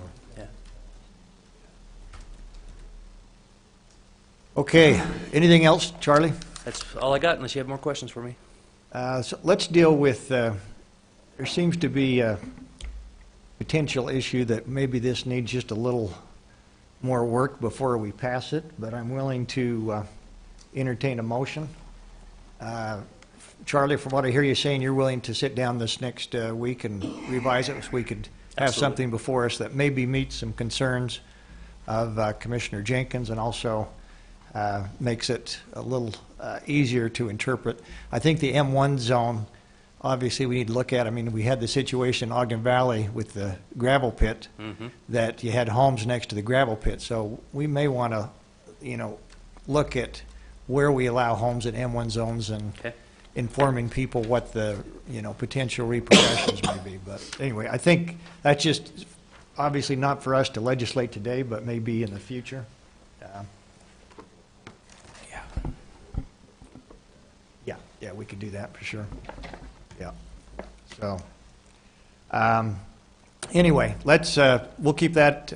Okay, anything else, Charlie? That's all I got, unless you have more questions for me. So let's deal with, there seems to be a potential issue that maybe this needs just a little more work before we pass it, but I'm willing to entertain a motion. Charlie, from what I hear you saying, you're willing to sit down this next week and revise it so we could have Absolutely. something before us that maybe meets some concerns of Commissioner Jenkins and also makes it a little easier to interpret. I think the M1 zone, obviously we need to look at. I mean, we had the situation in Ogden Valley with the gravel pit, that you had homes next to the gravel pit. So we may want to, look at where we allow homes in M1 zones and informing people what the, potential repercussions may be. But anyway, I think that's just obviously not for us to legislate today, but maybe in the future. Yeah, we could do that for sure. Yeah. So, anyway, we'll keep that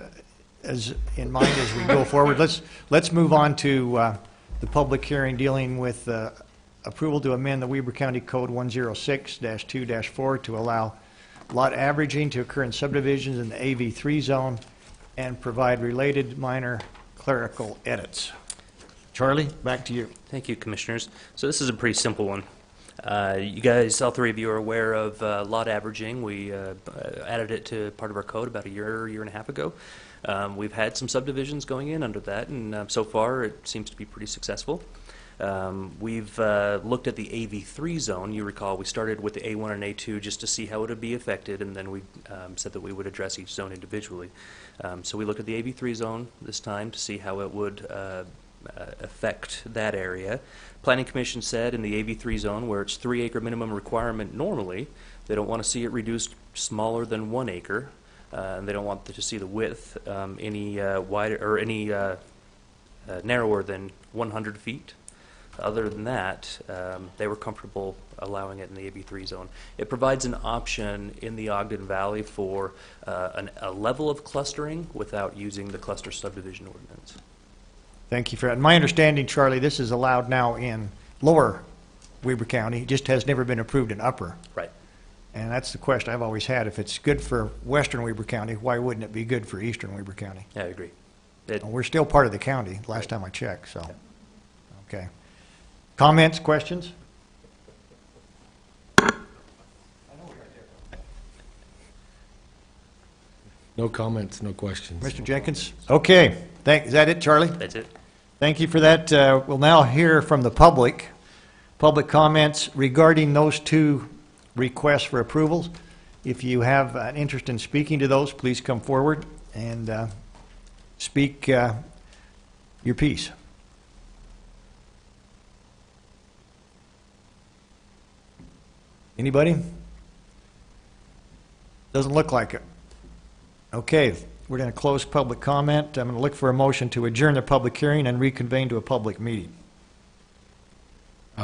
as in mind as we go forward. Let's move on to the public hearing dealing with approval to amend the Weber County Code 106-2-4 to allow lot averaging to occur in subdivisions in the AV3 zone and provide related minor clerical edits. Charlie, back to you. Thank you, Commissioners. So this is a pretty simple one. You guys, all three of you are aware of lot averaging. We added it to part of our code about a year and a half ago. We've had some subdivisions going in under that, and so far it seems to be pretty successful. We've looked at the AV3 zone. You recall we started with the A1 and A2 just to see how it would be affected, and then we said that we would address each zone individually. So we looked at the AV3 zone this time to see how it would affect that area. Planning Commission said in the AV3 zone, where it's 3 acre minimum requirement normally, they don't want to see it reduced smaller than 1 acre, and they don't want to see the width any wider or any narrower than 100 feet. Other than that, they were comfortable allowing it in the AV3 zone. It provides an option in the Ogden Valley for a level of clustering without using the cluster subdivision ordinance. Thank you for that. My understanding, Charlie, this is allowed now in lower Weber County, it just has never been approved in upper. Right. And that's the question I've always had. If it's good for western Weber County, why wouldn't it be good for eastern Weber County? Yeah, I agree. We're still part of the county, last time I checked, so. Okay. Comments, questions? No comments, no questions. Mr. Jenkins? Okay. Is that it, Charlie? That's it. Thank you for that. We'll now hear from the public comments regarding those two requests for approvals. If you have an interest in speaking to those, please come forward and speak your piece. Anybody? Doesn't look like it. Okay, we're going to close public comment. I'm going to look for a motion to adjourn the public hearing and reconvene to a public meeting.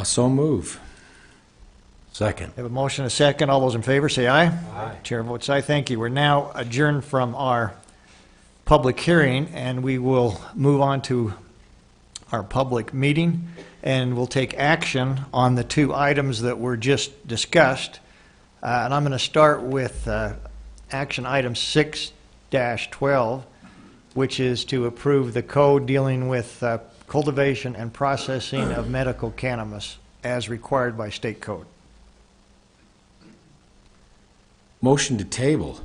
So move. Second. Have a motion and a second. All those in favor say aye. Aye. Chair votes aye. Thank you. We're now adjourned from our public hearing, and we will move on to our public meeting, and we'll take action on the two items that were just discussed. And I'm going to start with action item 6-12, which is to approve the code dealing with cultivation and processing of medical cannabis as required by state code. Motion to table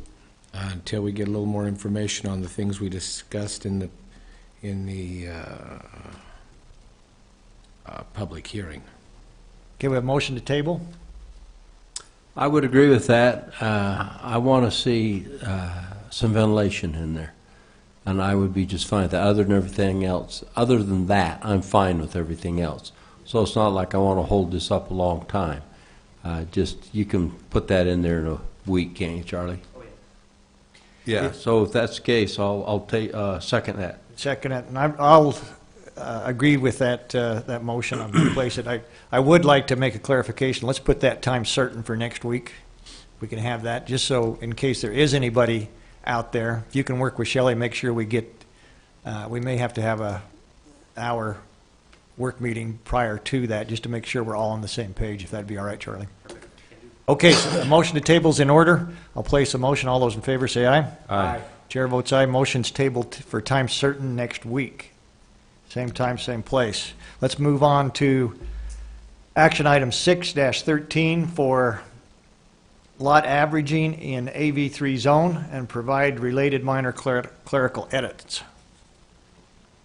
until we get a little more information on the things we discussed in the public hearing. Okay, we have a motion to table. I would agree with that. I want to see some ventilation in there, and I would be just fine with that. Other than everything else, other than that, I'm fine with everything else. So it's not like I want to hold this up a long time. Just, you can put that in there in a week, can't you, Charlie? Oh, Yeah, so if that's the case, I'll take, second that. Second it, and I'll agree with that motion. I'm going to place it. I would like to make a clarification. Let's put that time certain for next week. We can have that, just so in case there is anybody out there, if you can work with Shelley, make sure we get, we may have to have a hour work meeting prior to that, just to make sure we're all on the same page, if that'd be all right, Charlie. Okay, so the motion to table's in order. I'll place a motion. All those in favor say aye. Aye. Chair votes aye. Motion's tabled for time certain next week. Same time, same place. Let's move on to action item 6-13 for lot averaging in AV3 zone and provide related minor clerical edits.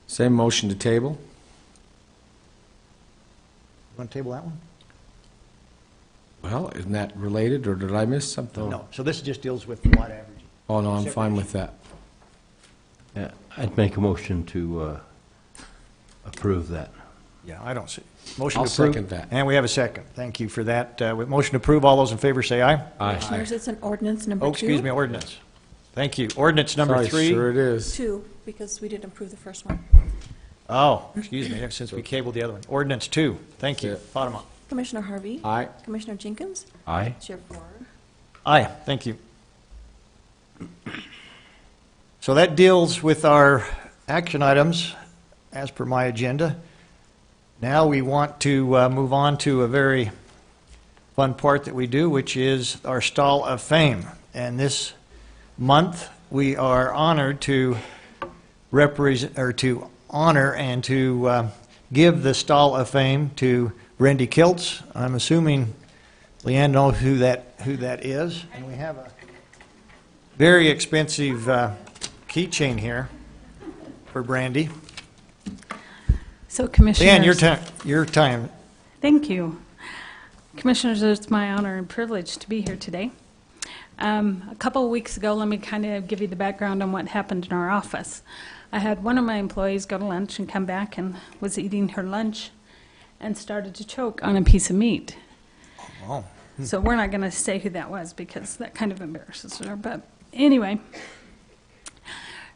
Same motion to table? You want to table that one? Well, isn't that related, or did I miss something? No. So this just deals with lot averaging. Oh, no, I'm fine with that. Yeah, I'd make a motion to approve that. Yeah, I don't see. Motion I'll to approve. second that. And we have a second. Thank you for that. With motion to approve, all those in favor say aye. Commissioners, it's an ordinance number 2. Oh, excuse me, ordinance. Thank you. Ordinance number Sorry, 3. Sure it is. 2, because we didn't approve the first one. Oh, excuse me, since we cabled the other one. Ordinance 2. Thank you. That's it. Bottom up. Commissioner Harvey? Aye. Commissioner Jenkins? Aye. Chair Ford? Aye, thank you. So that deals with our action items as per my agenda. Now we want to move on to a very fun part that we do, which is our Stall of Fame. And this month, we are honored to represent, or to honor and to give the Stall of Fame to Brandy Kiltz. I'm assuming Leanne knows who that is. And we have a very expensive keychain here for Brandy. So Commissioners. Leanne, your time. Thank you. Commissioners, it's my honor and privilege to be here today. A couple of weeks ago, let me kind of give you the background on what happened in our office. I had one of my employees go to lunch and come back and was eating her lunch and started to choke on a piece of meat. Oh. So we're not going to say who that was because that kind of embarrasses her. But anyway,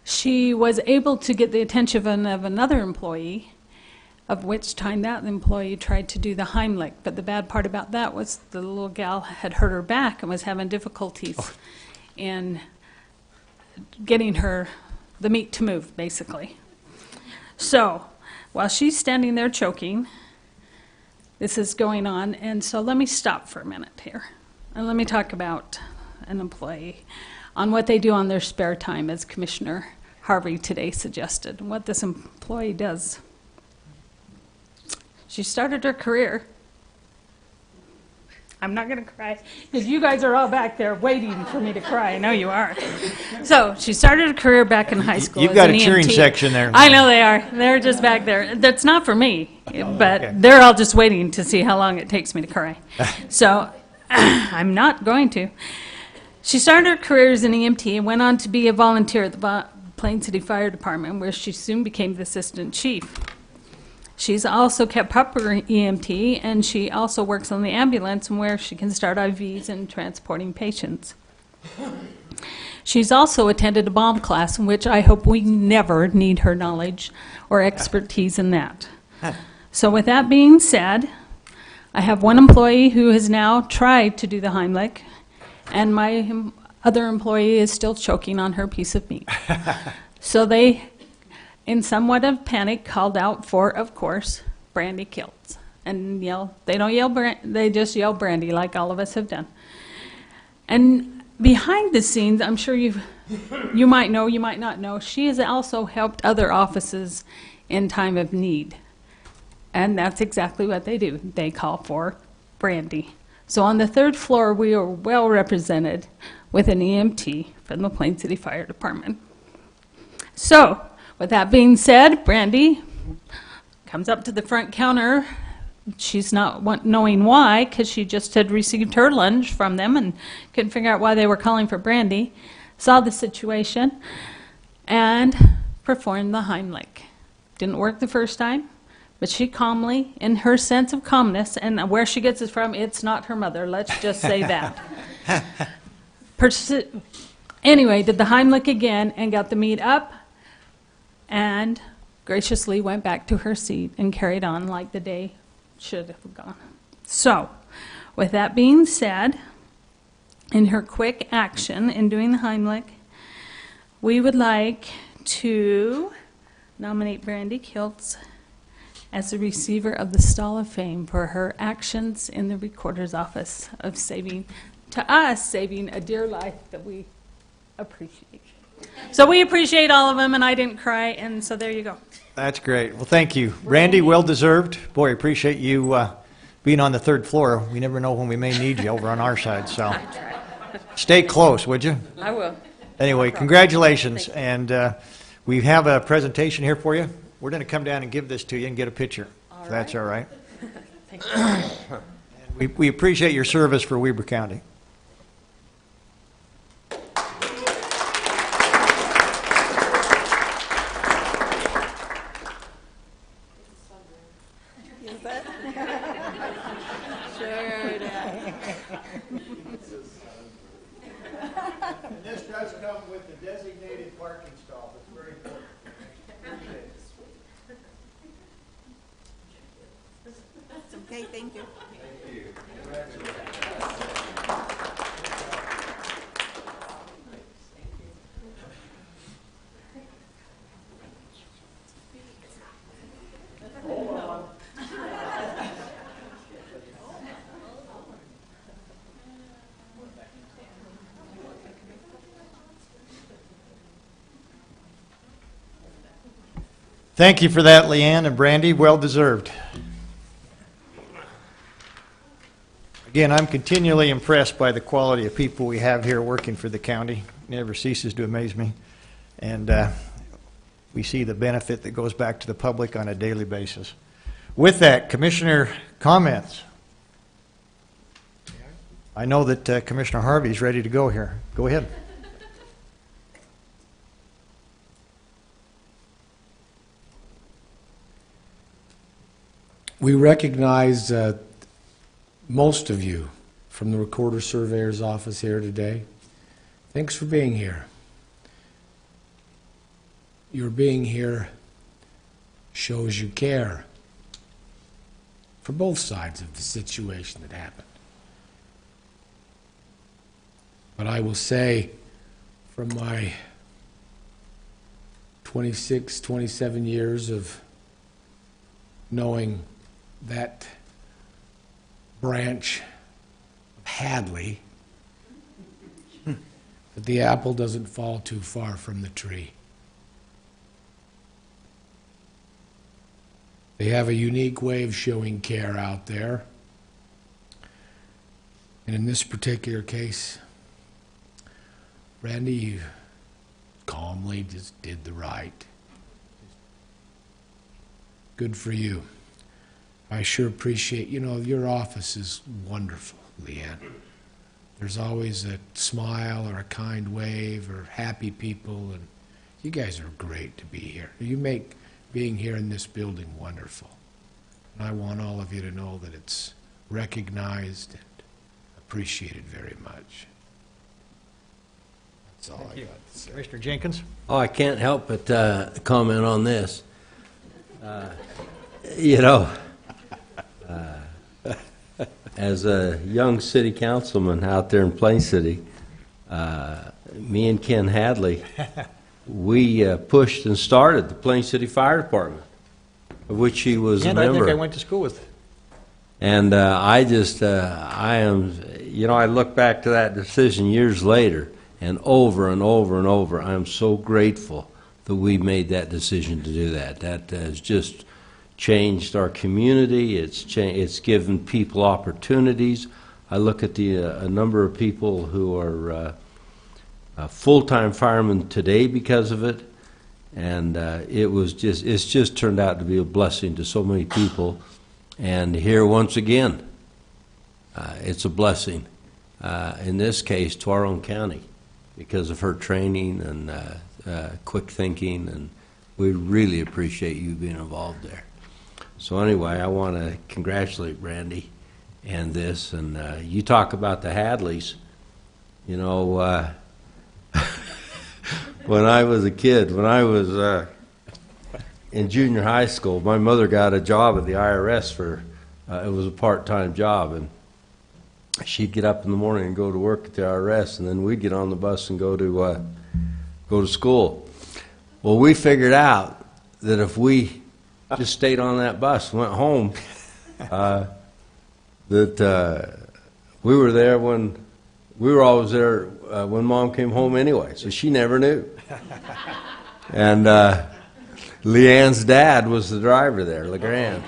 she was able to get the attention of another employee, of which time that employee tried to do the Heimlich. But the bad part about that was the little gal had hurt her back and was having difficulties in getting the meat to move, basically. So while she's standing there choking, this is going on. And so let me stop for a minute here. And let me talk about an employee on what they do on their spare time, as Commissioner Harvey today suggested, and what this employee does. She started her career. I'm not going to cry because you guys are all back there waiting for me to cry. I know you are. So she started her career back in high school. You've got as a an cheering EMT. section there. I know they are. They're just back there. That's not for me, but okay. they're all just waiting to see how long it takes me to cry. So I'm not going to. She started her career as an EMT and went on to be a volunteer at the Plain City Fire Department, where she soon became the assistant chief. She's also kept up her EMT, and she also works on the ambulance, where she can start IVs and transporting patients. She's also attended a bomb class, in which I hope we never need her knowledge or expertise in that. So with that being said, I have one employee who has now tried to do the Heimlich, and my other employee is still choking on her piece of meat. So they, in somewhat of panic, called out for, of course, Brandy Kiltz. And they don't yell, they just yell Brandy, like all of us have done. And behind the scenes, I'm sure you might know, you might not know, she has also helped other offices in time of need. And that's exactly what they do. They call for Brandy. So on the 3rd floor, we are well represented with an EMT from the Plain City Fire Department. So, with that being said, Brandy comes up to the front counter she's not knowing why, because she just had received her lunch from them and couldn't figure out why they were calling for Brandy. Saw the situation and performed the Heimlich. Didn't work the first time, but she calmly, in her sense of calmness, and where she gets it from, it's not her mother, let's just say that. Anyway, did the Heimlich again and got the meat up and graciously went back to her seat and carried on like the day should have gone. So, with that being said, in her quick action in doing the Heimlich, we would like to nominate Brandy Kiltz as the receiver of the Stall of Fame for her actions in the Recorder's Office of saving a dear life that we appreciate. So we appreciate all of them, and I didn't cry, and so there you go. That's great. Well, thank you. Randy, well deserved. Boy, appreciate you being on the third floor. We never know when we may need you over on our side, so stay close, would you? I will. Anyway, congratulations, and we have a presentation here for you. We're going to come down and give this to you and get a picture, if that's all right. Thank you. And we appreciate your service for Weber County. And this does come with the designated parking stall. It's very important. Okay, thank you. Thank you for that, Leanne and Brandy. Well deserved. Again, I'm continually impressed by the quality of people we have here working for the county. It never ceases to amaze me. And we see the benefit that goes back to the public on a daily basis. With that, Commissioner comments. I know that Commissioner Harvey is ready to go here. Go ahead. We recognize most of you from the Recorder Surveyor's office here today. Thanks for being here. Your being here shows you care for both sides of the situation that happened. But I will say, from my 26, 27 years of knowing that branch of Hadley, that the apple doesn't fall too far from the tree. They have a unique way of showing care out there. And in this particular case, Randy, you calmly just did the right. Good for you. I sure appreciate, your office is wonderful, Leanne. There's always a smile or a kind wave or happy people, and you guys are great to be here. You make being here in this building wonderful. And I want all of you to know that it's recognized and appreciated very much. That's all I got to say. Commissioner Jenkins? Oh, I can't help but comment on this. As a young city councilman out there in Plain City, me and Ken Hadley, we pushed and started the Plain City Fire Department, of which he was a And member. I think I went to school with. And I look back to that decision years later, and over and over and over, I am so grateful that we made that decision to do that. That has just changed our community. It's given people opportunities. I look at a number of people who are full-time firemen today because of it, and it's just turned out to be a blessing to so many people. And here once again, it's a blessing, in this case, to our own county because of her training and quick thinking, and we really appreciate you being involved there. So anyway, I want to congratulate Brandy and this, and you talk about the Hadleys. You know, when I was a kid, when I was in junior high school, my mother got a job at the IRS for, it was a part-time job, and she'd get up in the morning and go to work at the IRS, and then we'd get on the bus and go to school. Well, we figured out that if we just stayed on that bus, went home, that we were there when we were always there when Mom came home anyway, so she never knew. And Leanne's dad was the driver there, LeGrand.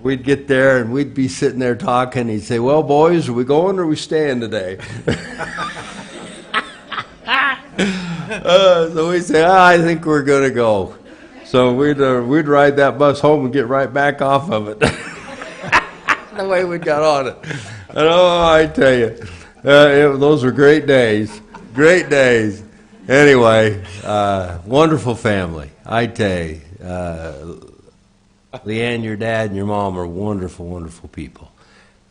We'd get there and we'd be sitting there talking. He'd say, "Well, boys, are we going or are we staying today?" So we'd say, "I think we're going to go." So we'd ride that bus home and get right back off of it. The way we got on it. And oh, I tell you, those were great days. Great days. Anyway, wonderful family. I tell you, Leanne, your dad, and your mom are wonderful, wonderful people.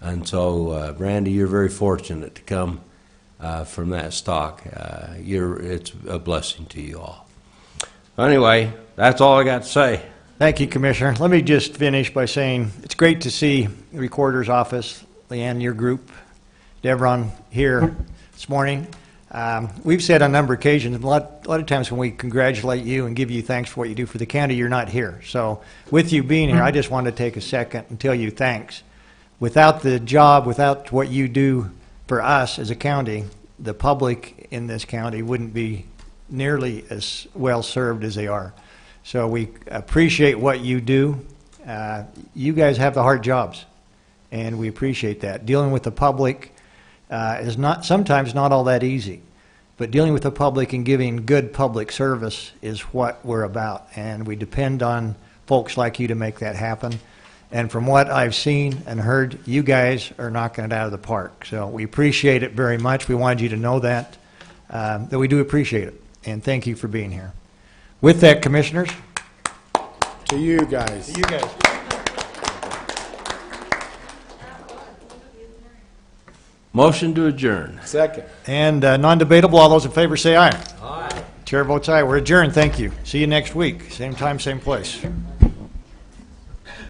And so, Brandy, you're very fortunate to come from that stock. It's a blessing to you all. Anyway, that's all I got to say. Thank you, Commissioner. Let me just finish by saying it's great to see the Recorder's Office, Leanne, your group, Devron here this morning. We've said on a number of occasions, a lot of times when we congratulate you and give you thanks for what you do for the county, you're not here. So with you being here, I just want to take a second and tell you thanks. Without the job, without what you do for us as a county, the public in this county wouldn't be nearly as well served as they are. So we appreciate what you do. You guys have the hard jobs, and we appreciate that. Dealing with the public is sometimes not all that easy, but dealing with the public and giving good public service is what we're about, and we depend on folks like you to make that happen. And from what I've seen and heard, you guys are knocking it out of the park. So we appreciate it very much. We wanted you to know that we do appreciate it, and thank you for being here. With that, Commissioners. To you guys. To you guys. Motion to adjourn. Second. And non-debatable, all those in favor say aye. Aye. Chair votes aye. We're adjourned. Thank you. See you next week. Same time, same place.